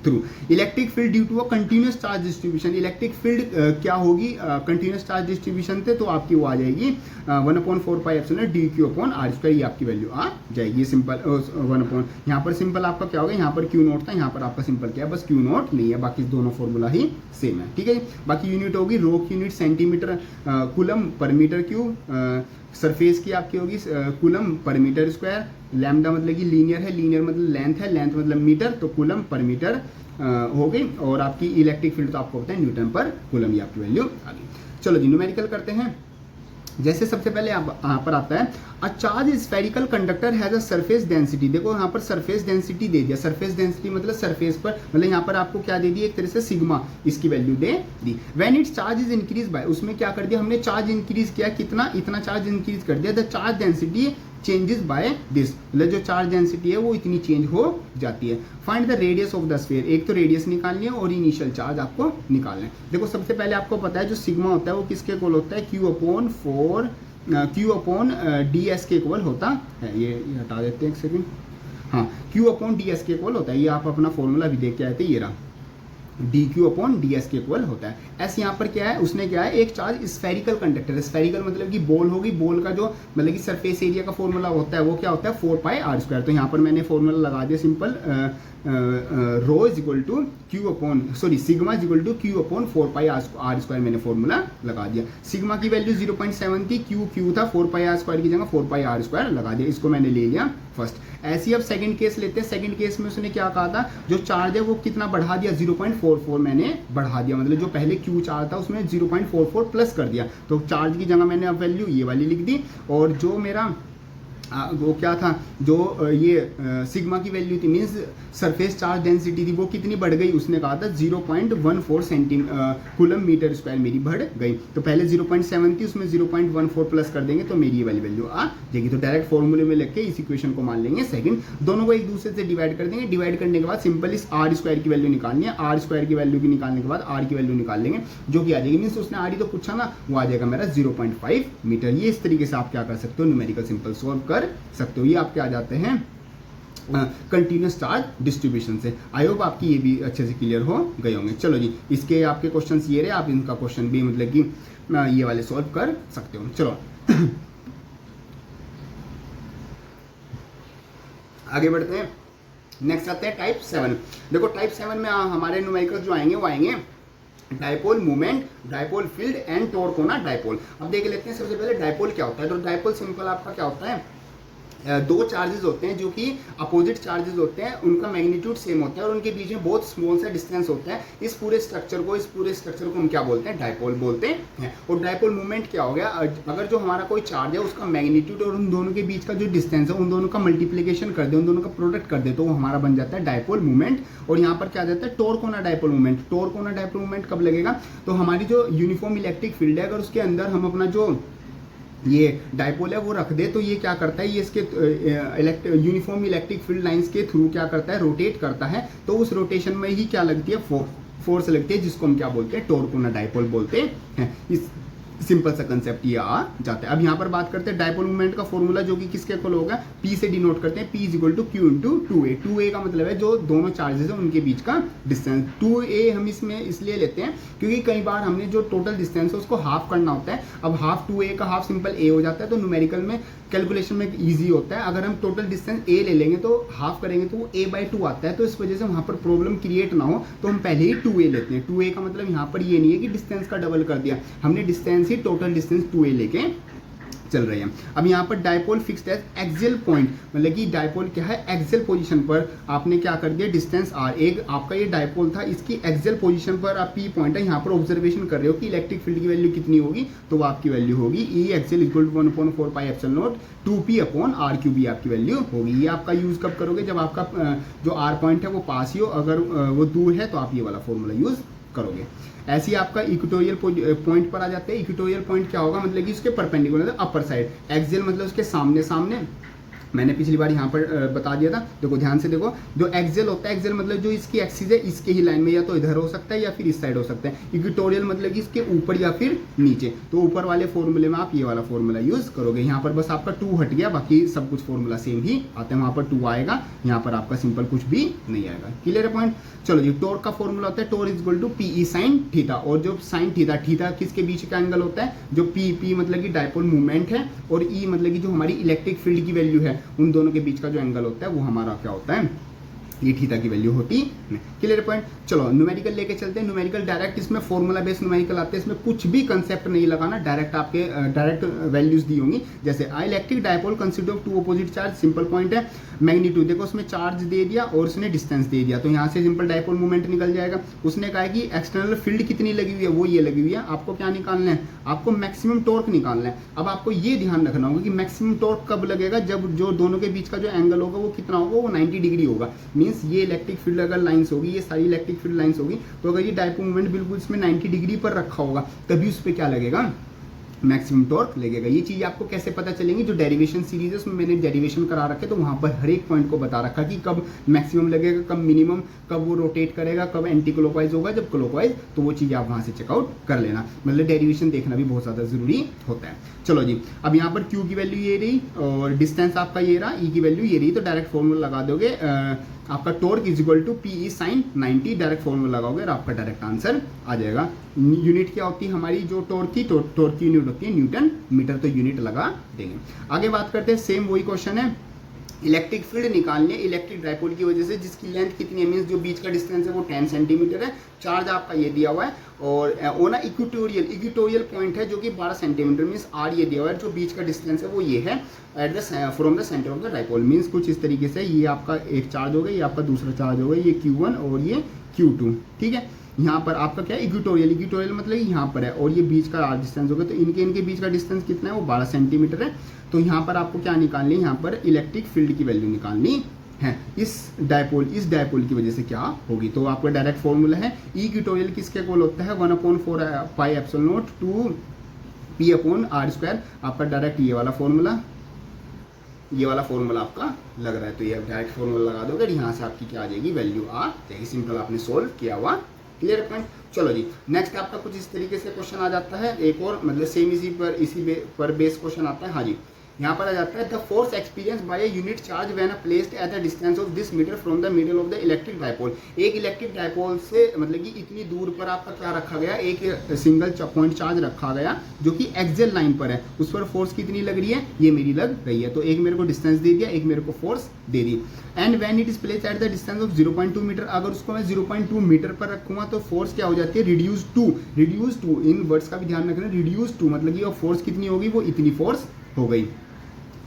through. Electric field due to a continuous charge distribution, electric field क्या होगी कंटिन्यूस चार्ज डिस्ट्रीब्यूशन थे तो आपकी वो आ जाएगी 1/4πε D Q upon R square, ये आपकी वैल्यू आ जाएगी। सिंपल 1 यहाँ पर सिंपल आपका क्या होगा, यहाँ पर क्यू नोट था, यहाँ पर आपका सिंपल क्या है, बस क्यू नोट नहीं है, बाकी दोनों फॉर्मूला ही सेम है, ठीक है। बाकी यूनिट होगी रोक यूनिट सेंटीमीटर कूलम पर मीटर क्यूब, सरफेस की आपकी होगी कूलम पर मीटर स्क्वायर, लैम्डा मतलब कि लीनियर है, लीनियर मतलब लेंथ है, लेंथ मतलब मीटर, तो कूलम पर मीटर हो गई। और आपकी इलेक्ट्रिक फील्ड तो आपको पता है न्यूटन पर कूलम, ये आपकी वैल्यू आ गई। चलो जी न्यूमेरिकल करते हैं। जैसे सबसे पहले यहाँ पर आता है a charge spherical conductor has a surface density. देखो यहाँ पर सरफेस डेंसिटी दे दिया, सरफेस डेंसिटी मतलब सरफेस पर, मतलब यहाँ पर आपको क्या दे दी, एक तरह से सिग्मा इसकी value they the. When it's charge is increase by, उसमें क्या कर दिया हमने, चार्ज इंक्रीज किया, कितना, इतना चार्ज इंक्रीज कर दिया। The charge density changes by this, मतलब जो चार्ज डेंसिटी है वो इतनी चेंज हो जाती है। Find the radius of the sphere, एक तो रेडियस निकालनी है और इनिशियल चार्ज आपको निकालना है। देखो सबसे पहले आपको पता है जो सिग्मा होता है वो किसके इक्वल होता है, क्यू अपॉन डी एस के इक्वल होता है। ये हटा देते हैं एक सेकंड, हाँ क्यू अपॉन डी एस के इक्वल होता है। ये आप अपना फॉर्मूला भी देख के आए थे, ये रहा, D Q upon D S के इक्वल होता है। एस यहाँ पर क्या है, उसने क्या है, एक चार्ज स्फेरिकल कंडक्टर, स्फेरिकल मतलब कि बॉल होगी, बॉल का जो मतलब कि सरफेस एरिया का फॉर्मूला होता है वो क्या होता है 4πr²। तो यहाँ पर मैंने फॉर्मूला लगा दिया simple, rho is equal to Q upon sigma is equal to Q upon 4πr², मैंने फॉर्मूला लगा दिया। सिग्मा की वैल्यू 0.7 थी, क्यू था, 4πr² की जगह 4πr² लगा दिया, इसको मैंने ले लिया फर्स्ट। ऐसे ही अब सेकंड केस लेते हैं। सेकंड केस में उसने क्या कहा था, जो चार्ज है वो कितना बढ़ा दिया, 0.44 मैंने बढ़ा दिया, मतलब जो पहले क्यू चार्ज था उसमें 0.44 प्लस कर दिया। तो चार्ज की जगह मैंने अब वैल्यू ये वाली लिख दी, और जो मेरा वो क्या था, जो ये सिग्मा की वैल्यू थी, मीन्स सरफेस चार्ज डेंसिटी थी, वो कितनी बढ़ गई, उसने कहा था 0.14 कूलम मीटर स्क्वायर मेरी बढ़ गई। तो पहले 0.7 थी, उसमें 0.14 प्लस कर देंगे तो मेरी ये वाली वैल्यू आ जाएगी। तो डायरेक्ट फॉर्मूले में लेके इस इक्वेशन को मान लेंगे सेकंड, दोनों को एक दूसरे से डिवाइड कर देंगे। डिवाइड करने के बाद सिंपल इस r² की वैल्यू निकालनी है, r² की वैल्यू की निकालने के बाद r की वैल्यू निकाल लेंगे, जो कि आ जाएगी, मीन्स उसने r ही तो पूछा ना, वो आ जाएगा मेरा 0.5 मीटर। ये इस तरीके से आप क्या कर सकते हो, न्यूमेरिकल सिंपल सॉल्व कर सकते हो। ये आपके आ जाते हैं कंटिन्यूस चार्ज डिस्ट्रीब्यूशन से। आई होप आपकी ये भी अच्छे से क्लियर हो गए होंगे। चलो जी, इसके आपके क्वेश्चंस ये रहे, आप इनका क्वेश्चन भी मतलब कि ये वाले सॉल्व कर सकते हो। चलो आगे बढ़ते हैं। नेक्स्ट आते हैं टाइप 7। देखो टाइप 7 में हमारे न्यूमेरिकल्स जो आएंगे वो आएंगे dipole movement, dipole field and torque होना डायपोल। अब देख लेते हैं सबसे पहले डायपोल क्या होता है। तो डायपोल सिंपल आपका क्या होता है, दो चार्जेस होते हैं जो कि अपोजिट चार्जेस होते हैं, उनका मैग्नीट्यूड सेम होता है और उनके बीच में बहुत स्मॉल सा डिस्टेंस होता है। इस पूरे स्ट्रक्चर को हम क्या बोलते हैं, डायपोल बोलते हैं। और डायपोल मूवमेंट क्या हो गया, अगर जो हमारा कोई चार्ज है उसका मैग्नीट्यूड और उन दोनों के बीच का जो डिस्टेंस है उन दोनों का मल्टीप्लीकेशन कर दे, उन दोनों का प्रोडक्ट कर दे, तो वो हमारा बन जाता है डायपोल मूवमेंट। और यहाँ पर क्या जाता है, टॉर्क होना डायपोल मूवमेंट। टॉर्क होना डायपोल मूवमेंट कब लगेगा, तो हमारी जो यूनिफॉर्म इलेक्ट्रिक फील्ड है अगर उसके अंदर हम अपना जो ये डायपोल है वो रख दे, तो ये क्या करता है, ये इसके यूनिफॉर्म इलेक्ट्रिक फील्ड लाइंस के थ्रू क्या करता है, रोटेट करता है। तो उस रोटेशन में ही क्या लगती है, फोर्स लगती है, जिसको हम क्या बोलते हैं, टॉर्क होना डायपोल बोलते हैं। इस सिंपल सा कंसेप्ट ये आ जाता है। अब यहाँ पर बात करते हैं डायपोल मूवमेंट का फॉर्मूला, जो कि किसके इक्वल होगा, P से डिनोट करते हैं, P is equal to Q into 2A। 2A का मतलब है जो दोनों चार्जेस हैं उनके बीच का डिस्टेंस। 2A हम इसमें इसलिए लेते हैं क्योंकि कई बार हमने जो टोटल डिस्टेंस है उसको हाफ करना होता है। अब हाफ 2A का हाफ सिंपल A हो जाता है, तो न्यूमेरिकल में कैलकुलेशन में ईजी होता है। अगर हम टोटल डिस्टेंस A ले लेंगे तो हाफ करेंगे तो वो A/2 आता है, तो इस वजह से वहाँ पर प्रॉब्लम क्रिएट ना हो तो हम पहले ही 2A लेते हैं। 2A का मतलब यहाँ पर ये नहीं है कि डिस्टेंस का डबल कर दिया, हमने डिस्टेंस ही टोटल डिस्टेंस 2A लेके चल रहे हैं। अब यहाँ पर dipole fixed as axial point, मतलब कि डायपोल क्या है, एक्सियल पोजीशन पर आपने क्या कर दिया, डिस्टेंस r, एक आपका ये डायपोल था, इसकी एक्सियल पोजीशन पर आप P पॉइंट है, यहाँ पर ऑब्जर्वेशन कर रहे हो कि इलेक्ट्रिक फील्ड की वैल्यू कितनी होगी, तो वो आपकी वैल्यू होगी E axial equal to 1/4πε0 2P upon r³ आपकी वैल्यू होगी। ये आपका यूज कब करोगे, जब आपका जो R पॉइंट है वो पास ही हो, अगर वो दूर है तो आप ये वाला फॉर्मूला यूज करोगे। ऐसे ही आपका इक्वेटोरियल पॉइंट पर आ जाते हैं। इक्वेटोरियल पॉइंट क्या होगा, मतलब कि उसके परपेंडिकुलर अपर साइड, एक्सियल मतलब उसके सामने सामने, मैंने पिछली बार यहाँ पर बता दिया था। देखो ध्यान से देखो, जो एक्सेल होता है, एक्सेल मतलब जो इसकी एक्सिस है इसके ही लाइन में या तो इधर हो सकता है या फिर इस साइड हो सकता है। इक्वेटोरियल मतलब कि इसके ऊपर या फिर नीचे। तो ऊपर वाले फॉर्मूले में आप ये वाला फॉर्मूला यूज करोगे। यहाँ पर बस आपका 2 हट गया, बाकी सब कुछ फॉर्मूला सेम ही आते हैं। वहाँ पर 2 आएगा, यहाँ पर आपका सिंपल कुछ भी नहीं आएगा। क्लियर है पॉइंट। चलो जी, टॉर्क का फॉर्मूला होता है torque equal to P E sine theta. और जो साइन थीटा, थीटा किसके बीच का एंगल होता है, जो पी मतलब कि डायपोल मूवमेंट है और ई मतलब कि जो हमारी इलेक्ट्रिक फील्ड की वैल्यू है, उन दोनों के बीच का जो एंगल होता है वो हमारा क्या होता है, ये थीटा की वैल्यू होती है। Clear point. चलो न्यूमेरिकल लेके चलते हैं। न्यूमेरिकल डायरेक्ट इसमें फॉर्मूला बेस्ड न्यूमेरिकल आते हैं, इसमें कुछ भी कंसेप्ट नहीं लगाना, डायरेक्ट आपके डायरेक्ट वैल्यूज दी होंगी। जैसे आई electric dipole consist of 2 opposite charge, simple point है। मैग्नीट्यूड देखो, उसमें चार्ज दे दिया और उसने डिस्टेंस दे दिया, तो यहाँ से सिंपल डायपोल मूवमेंट निकल जाएगा। उसने कहा कि एक्सटर्नल फील्ड कितनी लगी हुई है, वो ये लगी हुई है। आपको क्या निकालना है, आपको मैक्सिमम टॉर्क निकालना है। अब आपको ये ध्यान रखना होगा कि मैक्सिमम टॉर्क कब लगेगा, जब जो दोनों के बीच का जो एंगल होगा वो कितना होगा, वो 90 डिग्री होगा। मीन्स ये इलेक्ट्रिक फील्ड अगर लाइन्स होगी, ये सारी इलेक्ट्रिक फील्ड लाइन्स होगी, तो अगर ये डायपोल मूवमेंट बिल्कुल इसमें 90 डिग्री पर रखा होगा, तभी उस पर क्या लगेगा, मैक्सिमम टॉर्क लगेगा। ये चीज आपको कैसे पता चलेंगी, जो डेरिवेशन सीरीज है उसमें मैंने डेरिवेशन करा रखे, तो वहां पर हर एक पॉइंट को बता रखा कि कब मैक्सिमम लगेगा, कब मिनिमम, कब वो रोटेट करेगा, कब एंटी क्लॉकवाइज होगा, जब क्लॉकवाइज, तो वो चीज आप वहां से चेकआउट कर लेना। मतलब डेरिवेशन देखना भी बहुत ज्यादा जरूरी होता है। चलो जी, अब यहाँ पर Q की वैल्यू ये रही और डिस्टेंस आपका ये रहा, E की वैल्यू ये रही, तो डायरेक्ट फॉर्मूला लगा दोगे, आपका torque is equal to P E sine 90, direct formula लगाओगे और आपका डायरेक्ट आंसर आ जाएगा। यूनिट क्या होती है हमारी, जो टॉर्क थी, टॉर्क की यूनिट होती है न्यूटन मीटर, तो यूनिट लगा देंगे। आगे बात करते हैं, सेम वही क्वेश्चन है, इलेक्ट्रिक फील्ड निकालनी है इलेक्ट्रिक डायपोल की वजह से, जिसकी लेंथ कितनी है, मीन्स जो बीच का डिस्टेंस है वो 10 सेंटीमीटर है। चार्ज आपका ये दिया हुआ है और ओना इक्वेटोरियल पॉइंट है जो कि 12 सेंटीमीटर, मीन्स आर ये दिया हुआ है। जो बीच का डिस्टेंस है वो ये है at the from the centre of the dipole. Means कुछ इस तरीके से ये आपका एक चार्ज होगा, ये आपका दूसरा चार्ज होगा, ये Q1 और ये Q2, ठीक है। यहाँ पर आपका क्या है, इक्वेटोरियल मतलब यहाँ पर है और ये बीच का डिस्टेंस होगा, तो इनके बीच का डिस्टेंस कितना है, वो 12 सेंटीमीटर है। तो यहाँ पर आपको क्या निकालनी है, यहाँ पर इलेक्ट्रिक फील्ड की वैल्यू निकालनी है इस डायपोल की वजह से क्या होगी। तो आपका डायरेक्ट फॉर्मूला है, इक्वेटोरियल किसके इक्वल होता है, 1/4 पाई एप्सिलॉन नॉट 2 P/r²। आपका डायरेक्ट ये वाला फॉर्मूला आपका लग रहा है, तो ये डायरेक्ट फॉर्मूला लगा दोगे, यहाँ से आपकी क्या आ जाएगी, वैल्यू आ जाएगी। सिंपल आपने सोल्व किया हुआ। Clear point. चलो जी, नेक्स्ट आपका कुछ इस तरीके से क्वेश्चन आ जाता है, एक और मतलब सेम इसी पर बेस क्वेश्चन आता है। हाँ जी, यहाँ पर आ जाता है, the force experience by a unit charge when placed at the distance of this metre from the middle of the electric dipole. एक इलेक्ट्रिक डायपोल से मतलब कि इतनी दूर पर आपका क्या रखा गया, एक सिंगल पॉइंट चार्ज रखा गया जो कि एक्सेल लाइन पर है, उस पर फोर्स कितनी लग रही है, ये मेरी लग रही है। तो एक मेरे को डिस्टेंस दे दिया, एक मेरे को फोर्स दे दी। And when it is placed at the distance of 0.2 metre, अगर उसको मैं 0.2 मीटर पर रखूंगा तो फोर्स क्या हो जाती है, रिड्यूस टू। इन वर्ड्स का भी ध्यान रखना, रिड्यूस टू मतलब कि फोर्स कितनी होगी, वो इतनी फोर्स हो गई।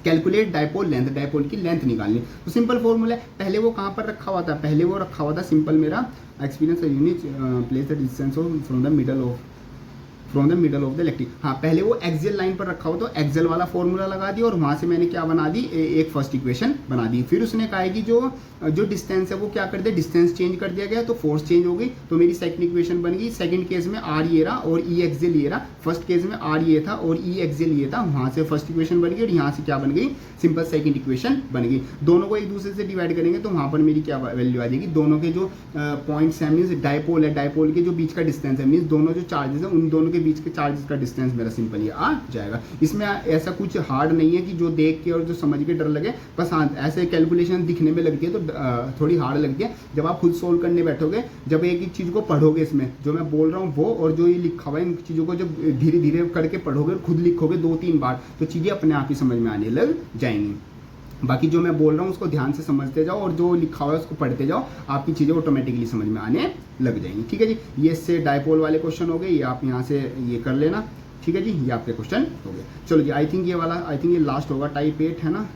कैलकुलेट डायपोल लेंथ, डायपोल की लेंथ निकालनी। तो सिंपल फॉर्मूला है, पहले वो कहाँ पर रखा हुआ था, पहले वो रखा हुआ था सिंपल मेरा experience unit place the distance from the middle of the electric. हाँ, पहले वो एक्सेल लाइन पर रखा हुआ, तो एक्सेल वाला फॉर्मूला लगा दिया और वहाँ से मैंने क्या बना दी, एक फर्स्ट इक्वेशन बना दी। फिर उसने कहा है कि जो डिस्टेंस है वो क्या कर दिया, डिस्टेंस चेंज कर दिया गया, तो फोर्स चेंज हो गई। तो मेरी सेकंड इक्वेशन बन गई, सेकंड केस में आर ये रहा और ई एक्सेल ये रहा, फर्स्ट केस में आर ये था और ई एक्सेल ये था। वहाँ से फर्स्ट इक्वेशन बन गई और यहाँ से क्या बन गई, सिंपल सेकंड इक्वेशन बन गई। दोनों को एक दूसरे से डिवाइड करेंगे तो वहाँ पर मेरी क्या वैल्यू आ जाएगी, दोनों के जो पॉइंट्स हैं, मीन्स डायपोल है, डायपोल के जो बीच का डिस्टेंस है, मीन्स दोनों जो चार्जेस हैं उन दोनों के बीच के चार्जेस का डिस्टेंस मेरा सिंपल ये आ जाएगा। इसमें ऐसा कुछ हार्ड नहीं है कि जो देख के और जो समझ के डर लगे, बस हाँ ऐसे कैलकुलेशन दिखने में लगती है तो थोड़ी हार्ड लगती है। जब आप खुद सोल्व करने बैठोगे, जब एक चीज़ को पढ़ोगे, इसमें जो मैं बोल रहा हूँ वो और जो ये लिखा हुआ है, इन चीज़ों को जब धीरे धीरे करके पढ़ोगे, खुद लिखोगे 2-3 बार, तो चीज़ें अपने आप ही समझ में आने लग जाएंगी। बाकी जो मैं बोल रहा हूँ उसको ध्यान से समझते जाओ और जो लिखा हुआ है उसको पढ़ते जाओ, आपकी चीज़ें ऑटोमेटिकली समझ में आने लग जाएंगी। ठीक है जी, ये इससे डायपोल वाले क्वेश्चन हो गए, ये आप यहाँ से ये कर लेना। ठीक है जी, ये आपके क्वेश्चन हो गए। चलो जी, आई थिंक ये लास्ट होगा, टाइप 8 है ना,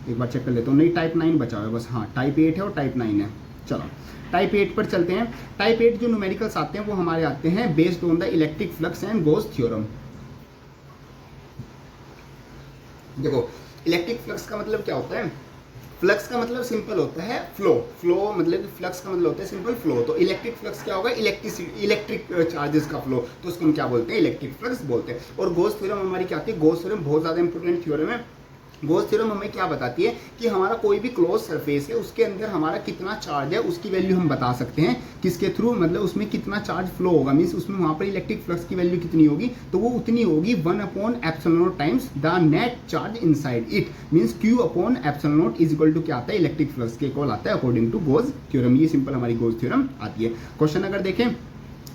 एक बार चेक कर लेता हूँ। नहीं, टाइप 9 बचा हुआ है बस। हाँ, टाइप 8 है और टाइप 9 है। चलो टाइप 8 पर चलते हैं। टाइप 8 जो न्यूमेरिकल्स आते हैं वो हमारे आते हैं based on the electric flux and Gauss theorem. देखो, इलेक्ट्रिक फ्लक्स का मतलब क्या होता है, फ्लक्स का मतलब सिंपल होता है फ्लो मतलब फ्लक्स का मतलब होता है सिंपल फ्लो। तो इलेक्ट्रिक फ्लक्स क्या होगा, इलेक्ट्रिक चार्जेस का फ्लो, तो उसको हम क्या बोलते हैं, इलेक्ट्रिक फ्लक्स बोलते हैं। और गॉस थ्योरम हमारी क्या आती है, गॉस थ्योरम बहुत ज़्यादा इंपॉर्टेंट थ्योरम है। गॉस थ्योरम हमें क्या बताती है कि हमारा कोई भी क्लोज सरफेस है उसके अंदर हमारा कितना चार्ज है उसकी वैल्यू हम बता सकते हैं किसके थ्रू, मतलब उसमें कितना चार्ज फ्लो होगा, मीन्स उसमें वहां पर इलेक्ट्रिक फ्लक्स की वैल्यू कितनी होगी, तो वो उतनी होगी 1/ε0 times the net charge inside it, means Q/ε0 is equal to क्या आता है, इलेक्ट्रिक फ्लक्स के इक्वल आता है अकॉर्डिंग टू गॉस थ्योरम। ये सिंपल हमारी गॉस थ्योरम आती है। क्वेश्चन अगर देखें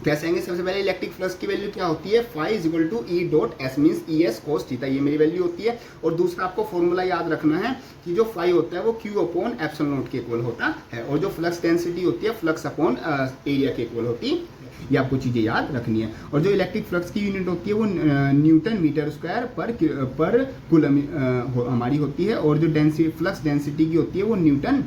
कैसे आएंगे, सबसे पहले इलेक्ट्रिक फ्लक्स की वैल्यू क्या होती है, phi is equal to E.S means ES cos theta, ये मेरी वैल्यू होती है। और दूसरा आपको फॉर्मूला याद रखना है कि जो phi होता है वो Q/ε0 के इक्वल होता है, और जो फ्लक्स डेंसिटी होती है फ्लक्स अपॉन एरिया के इक्वल होती है। ये आपको चीजें याद रखनी है। और जो इलेक्ट्रिक फ्लक्स की यूनिट होती है वो न्यूटन मीटर स्क्वायर पर कूलम हमारी होती है, और जो फ्लक्स डेंसिटी की होती है वो न्यूटन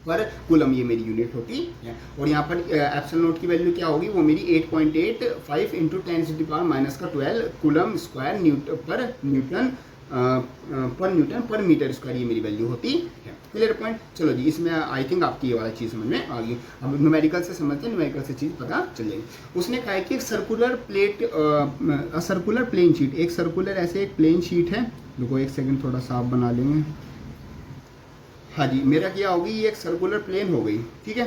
पर कूलम, ये मेरी यूनिट होती है। और यहाँ पर एप्सिलॉन की वैल्यू क्या होगी, वो मेरी 8.85 इंटू 10⁻⁻12 कूलम स्क्वायर न्यूटन पर मीटर स्क्वायर, ये मेरी वैल्यू होती है। Clear point. चलो जी, इसमें आई थिंक आपकी ये वाला चीज़ समझ में आ गई। अब न्यूमेरिकल से समझते हैं, न्यूमेरिकल से चीज़ पता चल जाएगी। उसने कहा है कि एक सर्कुलर प्लेन शीट, एक सर्कुलर ऐसे एक प्लेन शीट है, देखो एक सेकंड थोड़ा साफ बना लेंगे। हाँ जी, मेरा क्या होगी, ये एक सर्कुलर प्लेन हो गई, ठीक है।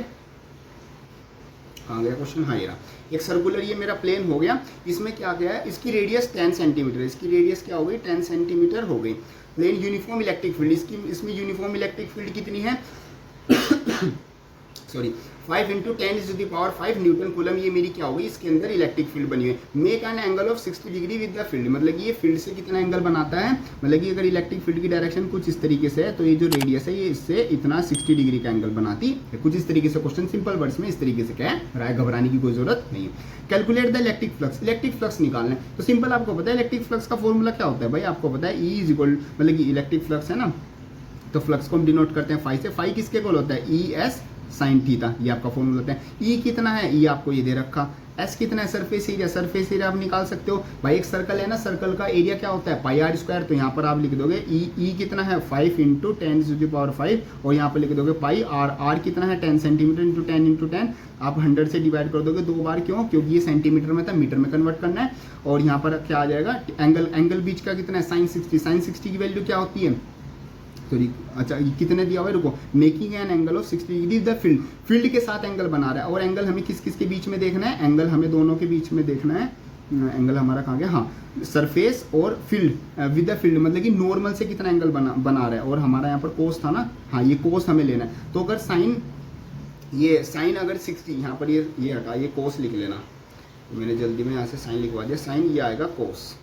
कहाँ गया क्वेश्चन, हाँ ये रहा, एक सर्कुलर ये मेरा प्लेन हो गया। इसमें क्या गया है, इसकी रेडियस 10 सेंटीमीटर, इसकी रेडियस क्या हो गई 10 सेंटीमीटर हो गई। प्लेन यूनिफॉर्म इलेक्ट्रिक फील्ड, इसमें यूनिफॉर्म इलेक्ट्रिक फील्ड कितनी है सॉरी 5 × 10⁵ न्यूटन कूलम, ये मेरी क्या होगी, इसके अंदर इलेक्ट्रिक फील्ड बनी हुई है। Make an angle of 60 degree with the field, मतलब कि ये फील्ड से कितना एंगल बनाता है, मतलब कि अगर इलेक्ट्रिक फील्ड की डायरेक्शन कुछ इस तरीके से है तो ये जो रेडियस है ये इससे इतना 60 डिग्री का एंगल बनाती है। कुछ इस तरीके से क्वेश्चन सिंपल वर्ड्स में इस तरीके से कह रहा है, घबराने की कोई जरूरत नहीं है। Calculate the electric flux, electric flux निकालना है तो सिंपल आपको पता है इलेक्ट्रिक फ्लक्स का फॉर्मूला क्या होता है भाई, आपको पता है E इज इक्वल, मतलब कि इलेक्ट्रिक फ्लक्स है ना, तो फ्लक्स को हम डिनोट करते हैं फाई से। फाई किसके इक्वल होता है, ES साइन थीटा, ये आपका फॉर्मूला होता है। E कितना है, E आपको ये दे रखा। S कितना है, सरफेस एरिया, सरफेस एरिया आप निकाल सकते हो भाई। एक सर्कल है ना, सर्कल का एरिया क्या होता है πr², तो यहाँ पर आप लिख दोगे E कितना है 5 × 10⁵, और यहाँ पर लिख दोगे पाई r कितना है 10 सेंटीमीटर इंटू 10 × 10, आप 100 से डिवाइड कर दोगे 2 बार, क्यों, क्योंकि ये सेंटीमीटर में था, मीटर में कन्वर्ट करना है। और यहाँ पर क्या आ जाएगा, एंगल बीच का कितना है साइन 60, साइन 60 की वैल्यू क्या होती है, सॉरी अच्छा ये कितने दिया हुआ है, रुको, making an angle of 60 degree the field के साथ एंगल बना रहा है। और एंगल हमें किस किस के बीच में देखना है, एंगल हमें दोनों के बीच में देखना है। एंगल हमारा कहाँ गया, हाँ, सरफेस और फील्ड विद द फील्ड, मतलब कि नॉर्मल से कितना एंगल बना रहा है। और हमारा यहाँ पर कोस था ना, हाँ ये कोस हमें लेना है। तो अगर साइन अगर 60, यहाँ पर ये हटा, ये कोस लिख लेना, तो मैंने जल्दी में यहाँ से साइन लिखवा दिया, साइन ये आएगा कोस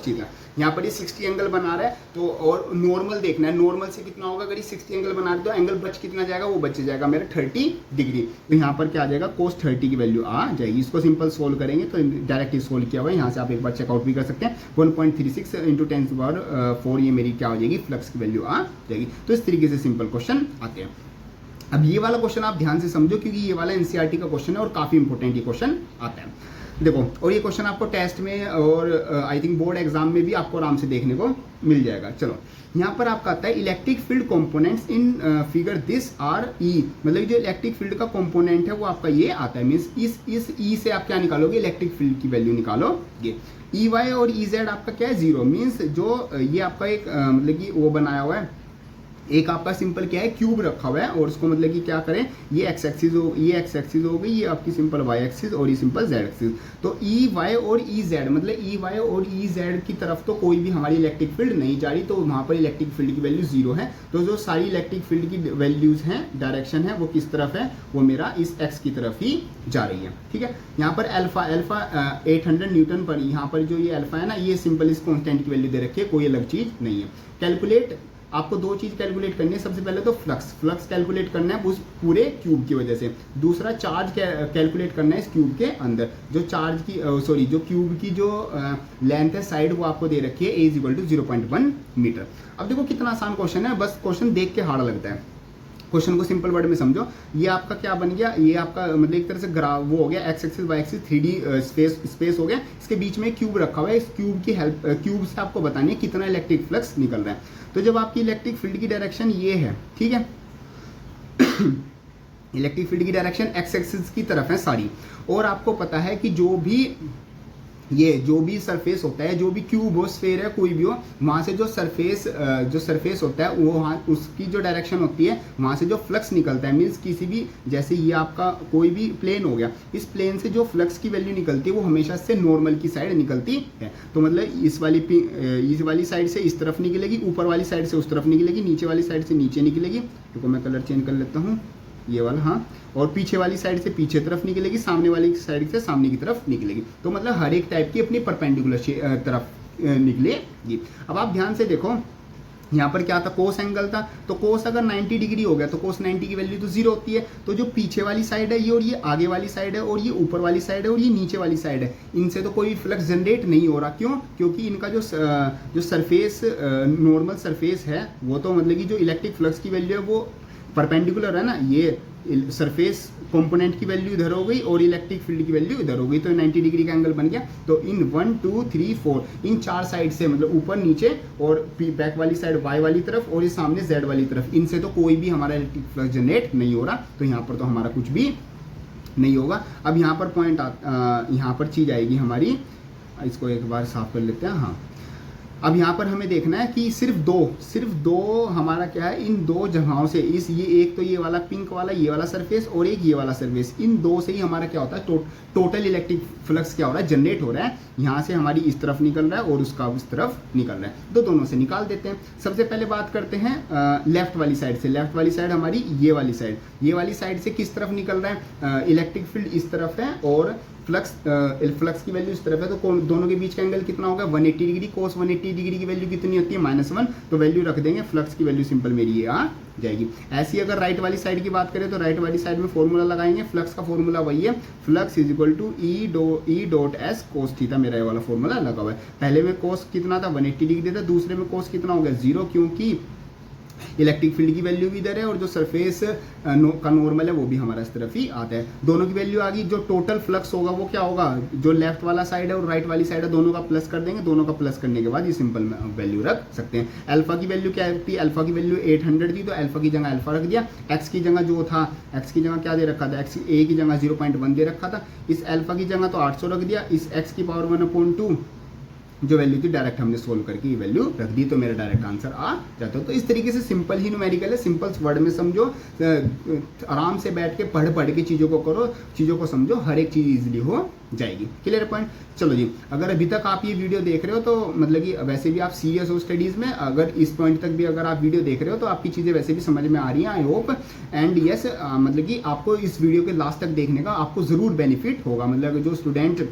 ठीक है। यहाँ पर ये 60 एंगल बना रहा है, तो और नॉर्मल देखना है, नॉर्मल से कितना होगा, अगर ये 60 एंगल बना रहे तो एंगल बच कितना जाएगा, वो बच जाएगा मेरा 30 डिग्री। तो यहाँ पर क्या आ जाएगा, cos 30 की वैल्यू आ जाएगी। इसको सिंपल सोल्व करेंगे तो डायरेक्ट ही सोल्व किया हुआ है, यहाँ से आप एक बार चेकआउट भी कर सकते हैं। 1.36 × 10⁴ ये मेरी क्या हो जाएगी, फ्लक्स की वैल्यू आ जाएगी। तो इस तरीके से सिंपल क्वेश्चन आते हैं। अब ये वाला क्वेश्चन आप ध्यान से समझो, क्योंकि ये वाला NCERT का क्वेश्चन है और काफी इंपॉर्टेंट ये क्वेश्चन आता है। देखो, और ये क्वेश्चन आपको टेस्ट में और आई थिंक बोर्ड एग्जाम में भी आपको आराम से देखने को मिल जाएगा। चलो, यहाँ पर आपका आता है electric field components in figure this are E, मतलब जो इलेक्ट्रिक फील्ड का कंपोनेंट है वो आपका ये आता है। मीन्स इस E से आप क्या निकालोगे, इलेक्ट्रिक फील्ड की वैल्यू निकालोगे। EY और EZ आपका क्या है 0, मीन्स जो ये आपका एक मतलब कि वो बनाया हुआ है, एक आपका सिंपल क्या है क्यूब रखा हुआ है, और उसको मतलब कि क्या करें, ये x एक्सिस हो गई, ये आपकी सिंपल y एक्सिस और ये सिंपल z एक्सिस। तो EY और EZ, मतलब EY और EZ की तरफ तो कोई भी हमारी इलेक्ट्रिक फील्ड नहीं जा रही, तो वहाँ पर इलेक्ट्रिक फील्ड की वैल्यू 0 है। तो जो सारी इलेक्ट्रिक फील्ड की वैल्यूज हैं, डायरेक्शन है, वो किस तरफ है, वो मेरा इस x की तरफ ही जा रही है। ठीक है, यहाँ पर अल्फा 800 न्यूटन पर, यहाँ पर जो ये अल्फा है ना, ये सिंपल इस कॉन्स्टेंट की वैल्यू दे रखी है, कोई अलग चीज नहीं है। कैलकुलेट, आपको दो चीज कैलकुलेट करनी है। सबसे पहले तो फ्लक्स कैलकुलेट करना है उस पूरे क्यूब की वजह से। दूसरा चार्ज कैलकुलेट करना है इस क्यूब के अंदर। जो चार्ज की जो क्यूब की जो लेंथ है साइड, वो आपको दे रखी है a = 0.1 मीटर। अब देखो कितना आसान क्वेश्चन है, बस क्वेश्चन देख के हार्ड लगता है। क्वेश्चन को सिंपल वर्ड में समझो, ये आपका क्या बन गया, ये आपका मतलब एक तरह से वो हो गया x axis y axis 3D space हो गया। इसके बीच में क्यूब रखा हुआ है, इस क्यूब की हेल्प क्यूब से आपको बतानी है कितना इलेक्ट्रिक फ्लक्स निकल रहा है। तो जब आपकी इलेक्ट्रिक फील्ड की डायरेक्शन ये है, ठीक है इलेक्ट्रिक फील्ड की डायरेक्शन x एक्सिस की तरफ है सारी, और आपको पता है कि जो भी ये जो भी सरफेस होता है, जो भी क्यूब हो, स्फेयर है, कोई भी हो, वहाँ से जो सरफेस होता है वो वहाँ उसकी जो डायरेक्शन होती है वहाँ से जो फ्लक्स निकलता है, मीन्स किसी भी, जैसे ये आपका कोई भी प्लेन हो गया, इस प्लेन से जो फ्लक्स की वैल्यू निकलती है वो हमेशा से नॉर्मल की साइड निकलती है। तो मतलब इस वाली साइड से इस तरफ निकलेगी, ऊपर वाली साइड से उस तरफ निकलेगी, नीचे वाली साइड से नीचे निकलेगी। देखो मैं कलर चेंज कर लेता हूँ, ये वाला, हाँ, और पीछे वाली साइड से पीछे तरफ निकलेगी, सामने वाली साइड से सामने की तरफ निकलेगी। तो मतलब हर एक टाइप की अपनी परपेंडिकुलर तरफ निकलेगी। अब आप ध्यान से देखो, यहाँ पर क्या था, कोस एंगल था, तो कोस अगर 90 डिग्री हो गया तो कोस 90 की वैल्यू तो 0 होती है। तो जो पीछे वाली साइड है ये, और ये आगे वाली साइड है, और ये ऊपर वाली साइड है, और ये नीचे वाली साइड है, इनसे तो कोई फ्लक्स जनरेट नहीं हो रहा। क्यों? क्योंकि इनका जो सरफेस, नॉर्मल सरफेस है, वो तो मतलब कि जो इलेक्ट्रिक फ्लक्स की वैल्यू है वो परपेंडिकुलर है ना, ये सरफेस कंपोनेंट की वैल्यू इधर हो गई और इलेक्ट्रिक फील्ड की वैल्यू इधर हो गई, तो 90 डिग्री का एंगल बन गया। तो इन 1 2 3 4 इन 4 साइड से, मतलब ऊपर नीचे और बैक वाली साइड वाई वाली तरफ और ये सामने जेड वाली तरफ, इनसे तो कोई भी हमारा इलेक्ट्रिक फ्लक्स जनरेट नहीं हो रहा। तो यहाँ पर तो हमारा कुछ भी नहीं होगा। अब यहाँ पर पॉइंट यहाँ पर चीज आएगी हमारी, इसको एक बार साफ कर लेते हैं। हाँ, अब यहाँ पर हमें देखना है कि सिर्फ दो हमारा क्या है, इन दो जगहों से, ये एक तो ये वाला पिंक वाला, ये वाला सरफेस, और एक ये वाला सरफेस, इन दो से ही हमारा क्या होता है, टोटल इलेक्ट्रिक फ्लक्स क्या हो रहा है, जनरेट हो रहा है। यहाँ से हमारी इस तरफ निकल रहा है और उसका उस तरफ निकल रहा है, तो दोनों से निकाल देते हैं। सबसे पहले बात करते हैं लेफ्ट वाली साइड से। लेफ्ट वाली साइड हमारी ये वाली साइड से किस तरफ निकल रहा है, इलेक्ट्रिक फील्ड इस तरफ है और फ्लक्स की वैल्यू इस तरफ है। तो दोनों के बीच का एंगल कितना होगा, 180 डिग्री। कोस 180 डिग्री की वैल्यू कितनी होती है, -1। तो वैल्यू रख देंगे, फ्लक्स की वैल्यू सिंपल मेरी ये आ जाएगी। ऐसी अगर राइट वाली साइड की बात करें तो राइट वाली साइड में फॉर्मूला लगाएंगे, फ्लक्स का फॉर्मूला वही है, flux is equal to E dot S cos theta. मेरा ये वाला फॉर्मूला लगा हुआ है। पहले में कोस कितना था, 180 डिग्री था, दूसरे में कोस कितना हो गया, 0, क्योंकि इलेक्ट्रिक फील्ड की वैल्यू भी इधर है और जो सरफेस का नॉर्मल है वो भी हमारा इस तरफ ही आता है। दोनों की वैल्यू आ गई। जो टोटल फ्लक्स होगा वो क्या होगा, जो लेफ्ट वाला साइड है और राइट वाली साइड है, दोनों का प्लस कर देंगे। दोनों का प्लस करने के बाद ये सिंपल वैल्यू रख सकते हैं। अल्फा की वैल्यू क्या थी, अल्फा की वैल्यू 800 थी, तो अल्फा की जगह अल्फा रख दिया। एक्स की जगह जो था, एक्स की जगह क्या दे रखा था, एक्स ए की जगह 0.1 दे रखा था। इस अल्फा की जगह तो 800 रख दिया। इस एक्स की पावर 1/2 जो वैल्यू थी डायरेक्ट हमने सोल्व करके ये वैल्यू रख दी, तो मेरा डायरेक्ट आंसर आ जाता है। तो इस तरीके से सिंपल ही न्यूमेरिकल है, सिंपल वर्ड में समझो, आराम से बैठ के पढ़ के चीज़ों को करो, चीज़ों को समझो, हर एक चीज़ इजीली हो जाएगी। Clear point. चलो जी, अगर अभी तक आप ये वीडियो देख रहे हो तो मतलब कि वैसे भी आप सीरियस हो स्टडीज़ में, अगर इस पॉइंट तक भी अगर आप वीडियो देख रहे हो तो आपकी चीज़ें वैसे भी समझ में आ रही हैं, आई होप। एंड यस, मतलब कि आपको इस वीडियो के लास्ट तक देखने का आपको ज़रूर बेनिफिट होगा। मतलब जो स्टूडेंट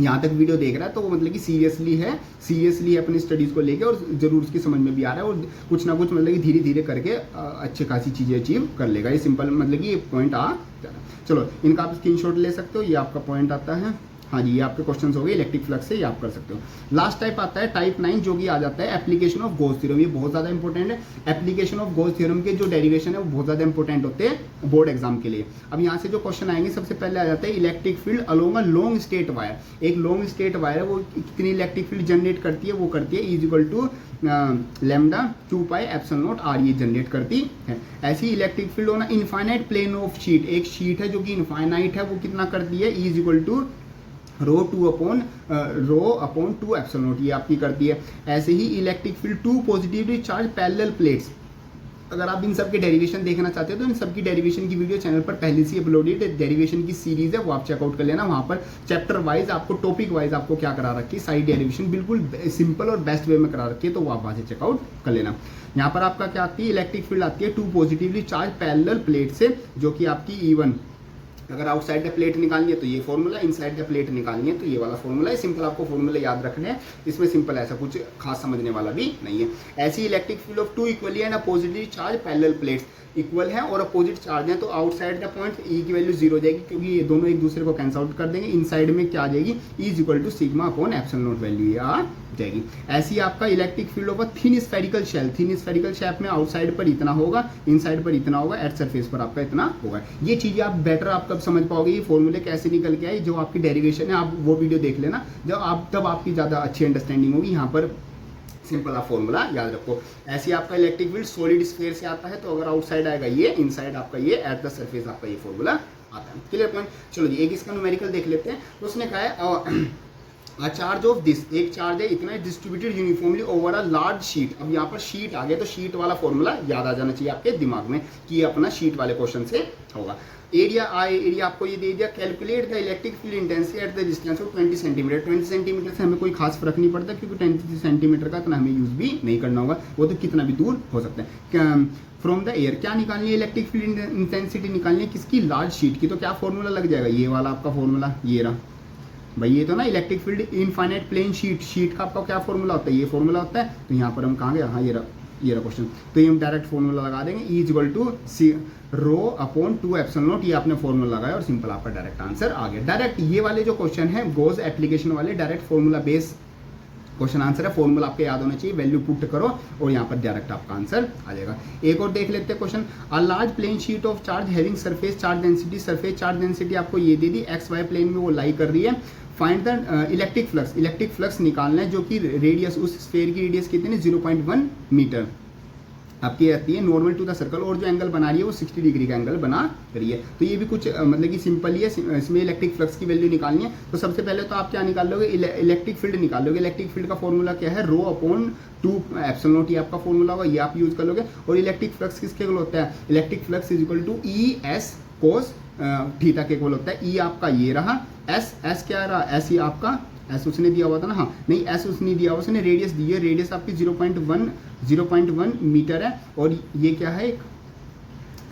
यहाँ तक वीडियो देख रहा है तो वो मतलब कि सीरियसली है अपनी स्टडीज़ को लेके, और ज़रूर उसकी समझ में भी आ रहा है, और कुछ ना कुछ मतलब कि धीरे धीरे करके अच्छी खासी चीज़ें अचीव कर लेगा। ये सिंपल मतलब कि ये पॉइंट आ जा रहा है। चलो, इनका आप स्क्रीनशॉट ले सकते हो, ये आपका पॉइंट आता है। हाँ जी, ये आपके क्वेश्चंस हो गए इलेक्ट्रिक फ्लक्स से, ये आप कर सकते हो। लास्ट टाइप आता है टाइप 9, जो कि आ जाता है एप्लीकेशन ऑफ गॉस थ्योरम। ये बहुत ज़्यादा इंपॉर्टेंट है। एप्लीकेशन ऑफ गॉस थ्योरम के जो डेरिवेशन है वो बहुत ज़्यादा इंपॉर्टेंट होते हैं बोर्ड एग्जाम के लिए। अब यहाँ से जो क्वेश्चन आएंगे, सबसे पहले आ जाता है electric field along a long straight wire. एक लॉन्ग स्ट्रेट वायर है, वो कितनी इलेक्ट्रिक फील्ड जनरेट करती है, वो करती है is equal to lambda 2 pi epsilon naught R, ये जनरेट करती है। ऐसी इलेक्ट्रिक फील्ड होना इनफाइनाइट प्लेन ऑफ शीट, एक शीट है जो कि इनफाइनाइट है, वो कितना करती है, is equal to rho upon 2 epsilon naught, ये आपकी करती है। ऐसे ही electric field 2 positively charge parallel plates. अगर आप इन सब के डेरिवेशन देखना चाहते हो तो इन सब की डेरिवेशन की वीडियो चैनल पर पहले से अपलोडेड डेरिवेशन की सीरीज है, वो आप चेकआउट कर लेना। वहाँ पर चैप्टर वाइज आपको, टॉपिक वाइज आपको क्या करा रखी है, सारी डेरिवेशन बिल्कुल सिंपल और बेस्ट वे में करा रखी है, तो वो आप वहाँ से चेकआउट कर लेना। यहाँ पर आपका क्या आती है, इलेक्ट्रिक फील्ड आती है 2 पॉजिटिवली चार्ज पैरेलल प्लेट से, जो कि आपकी E1। अगर आउटसाइड द प्लेट निकालनी है तो ये फॉर्मूला, इनसाइड द प्लेट निकालनी है तो ये वाला फॉर्मूला है। सिंपल आपको फॉर्मूला याद रखने हैं, इसमें सिंपल ऐसा कुछ खास समझने वाला भी नहीं है। ऐसी electric field of 2 equally and positive charge parallel plates, equal है और अपोजिट चार्ज है, तो आउटसाइड द पॉइंट ई की वैल्यू 0 हो जाएगी, क्योंकि ये दोनों एक दूसरे को कैंसल आउट कर देंगे। इनसाइड में क्या आ जाएगी, E is equal to sigma upon epsilon naught, value ये आ जाएगी। ऐसी आपका electric field of thin spherical shell, thin spherical shape में आउटसाइड पर इतना होगा, इनसाइड पर इतना होगा, एट सरफेस पर आपका इतना होगा। ये चीजें आप बेटर आप कब समझ पाओगे, ये फॉर्मूले कैसे निकल के आए, जो आपकी डेरिवेशन है, आप वो वीडियो देख लेना, तब आपकी ज्यादा अच्छी अंडरस्टैंडिंग होगी। यहाँ पर सिंपल आप फॉर्मूला याद रखो। ऐसी आपका इलेक्ट्रिक फील्ड सॉलिड स्फीयर से आता है, तो अगर आउटसाइड आएगा ये, इनसाइड आपका ये, एट द सरफेस आपका ये फॉर्मूला आता है। Clear point. चलो जी, एक इसका न्यूमेरिकल देख लेते हैं। तो उसने कहा है अ चार्ज ऑफ दिस, एक चार्ज है इतना distributed uniformly over a large sheet. अब यहाँ पर शीट आ गया तो शीट वाला फॉर्मूला याद आ जाना चाहिए आपके दिमाग में कि ये अपना शीट वाले क्वेश्चन से होगा। एरिया एरिया आपको ये दे दिया, calculate the electric field intensity at the distance of 20 centimetre. 20 centimetre से हमें कोई खास फर्क नहीं पड़ता क्योंकि 20 सेंटीमीटर का इतना हमें यूज भी नहीं करना होगा, वो तो कितना भी दूर हो सकता है। फ्रॉम द एयर क्या निकालनी है, इलेक्ट्रिक फील्ड इंटेंसिटी निकालनी है किसकी, लार्ज शीट की। तो क्या फॉर्मूला लग जाएगा, ये वाला आपका फॉर्मूला ये रहा भाई, ये तो ना electric field infinite plane sheet, sheet का आपका क्या फॉर्मूला होता है, ये फॉर्मूला होता है। तो यहाँ पर हम कहाँ गए, हाँ ये रहा क्वेश्चन। तो ये हम डायरेक्ट फॉर्मूला लगा देंगे, E equal to C rho upon 2 epsilon naught. ये आपने फॉर्मूला लगाया और सिंपल आपका डायरेक्ट आंसर आ गया। डायरेक्ट ये वाले जो क्वेश्चन है गोज एप्लीकेशन वाले direct formula base question answer है, फॉर्मूला आपके याद होना चाहिए, वैल्यू पुट करो और यहाँ पर डायरेक्ट आपका आंसर आ जाएगा। एक और देख लेते हैं question, a large plane sheet of charge having surface charge density, surface charge density आपको ये दे दी, एक्स वाई प्लेन में वो लाई कर रही है। Find the electric flux, electric flux निकालना है जो कि रेडियस, उस स्फीयर की रेडियस कितनी, 0.1 मीटर आपकी आती है, नॉर्मल टू द सर्कल, और जो एंगल बना रही है वो 60 डिग्री का एंगल बना रही है। तो ये भी कुछ मतलब कि सिंपल ही है, इसमें इलेक्ट्रिक फ्लक्स की वैल्यू निकालनी है। तो सबसे पहले तो आप क्या निकाल लोगे, इलेक्ट्रिक फील्ड निकाल लोगे। इलेक्ट्रिक फील्ड का फॉर्मूला क्या है, रो अपॉन 2 एप्सिलॉन नॉट, ये आपका फॉर्मूला होगा, ये आप यूज कर लोगे। और इलेक्ट्रिक फ्लक्स किसके इक्वल होता है, electric flux is equal to E S cos theta के इक्वल होता है। ई आपका ये रहा, एस क्या रहा, एस ही आपका, एस उसने दिया हुआ था ना, हाँ नहीं एस उसने दिया हुआ, उसने रेडियस दी है, रेडियस आपकी 0.1 मीटर है। और ये क्या है, एक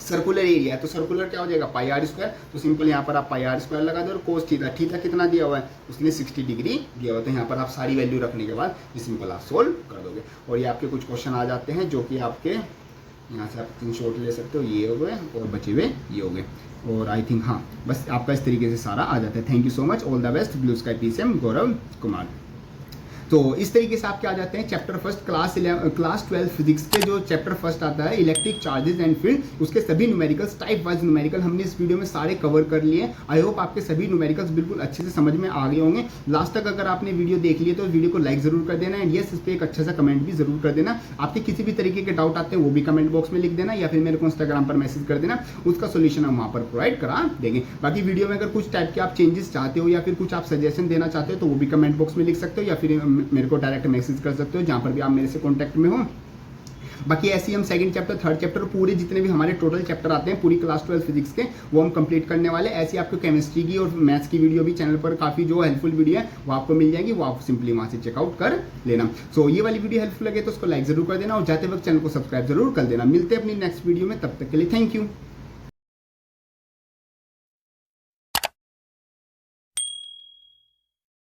सर्कुलर एरिया है, तो सर्कुलर क्या हो जाएगा, पाई आर स्क्वायर। तो सिंपल यहाँ पर आप पाई आर स्क्वायर लगा दो और कोस थीटा, थीटा कितना दिया हुआ है, उसने 60 डिग्री दिया हुआ है। तो यहाँ पर आप सारी वैल्यू रखने के बाद ये सिंपल आप सोल्व कर दोगे। और ये आपके कुछ क्वेश्चन आ जाते हैं जो कि आपके यहाँ से आप 3 शॉट ले सकते हो, ये हो गए और बचे हुए ये हो गए। और आई थिंक हाँ बस आपका इस तरीके से सारा आ जाता है। Thank you so much, all the best, blue sky PCM Gaurav Kumar. तो इस तरीके से आप क्या आ जाते हैं, चैप्टर फर्स्ट क्लास 12 फिजिक्स के जो चैप्टर फर्स्ट आता है इलेक्ट्रिक चार्जेस एंड फील्ड, उसके सभी न्यूमेरिकल्स, टाइप वाइज न्यूमेरिकल हमने इस वीडियो में सारे कवर कर लिए। आई होप आपके सभी न्यूमेरिकल्स बिल्कुल अच्छे से समझ में आ गए होंगे। लास्ट तक अगर आपने वीडियो देख लिए तो वीडियो को लाइक जरूर कर देना एंड यस इस पर एक अच्छा सा कमेंट भी जरूर कर देना। आपके किसी भी तरीके के डाउट आते हैं वो भी कमेंट बॉक्स में लिख देना या फिर मेरे को इंस्टाग्राम पर मैसेज कर देना, उसका सोल्यूशन हम वहाँ पर प्रोवाइड करा देंगे। बाकी वीडियो में अगर कुछ टाइप के आप चेंजेस चाहते हो या फिर कुछ आप सजेशन देना चाहते हो तो वो भी कमेंट बॉक्स में लिख सकते हो या फिर मेरे को डायरेक्ट मैसेज कर सकते हो, जहां पर भी आप मेरे से कांटेक्ट में हो। बाकी ऐसे ही हम सेकंड चैप्टर, थर्ड चैप्टर, पूरे जितने भी हमारे टोटल चैप्टर आते हैं पूरी क्लास 12 फिजिक्स के, वो हम कंप्लीट करने वाले। ऐसे आपको केमिस्ट्री की और मैथ्स की वीडियो भी चैनल पर काफी जो हेल्पफुल वीडियो है वो आपको मिल जाएगी, वो आप सिंपली वहां से चेकआउट कर लेना। सो ये वाली वीडियो हेल्पफुल लगे तो उसको लाइक जरूर कर देना और जाते वक्त चैनल को सब्सक्राइब जरूर कर देना। मिलते हैं अपनी नेक्स्ट वीडियो में, तब तक के लिए थैंक यू।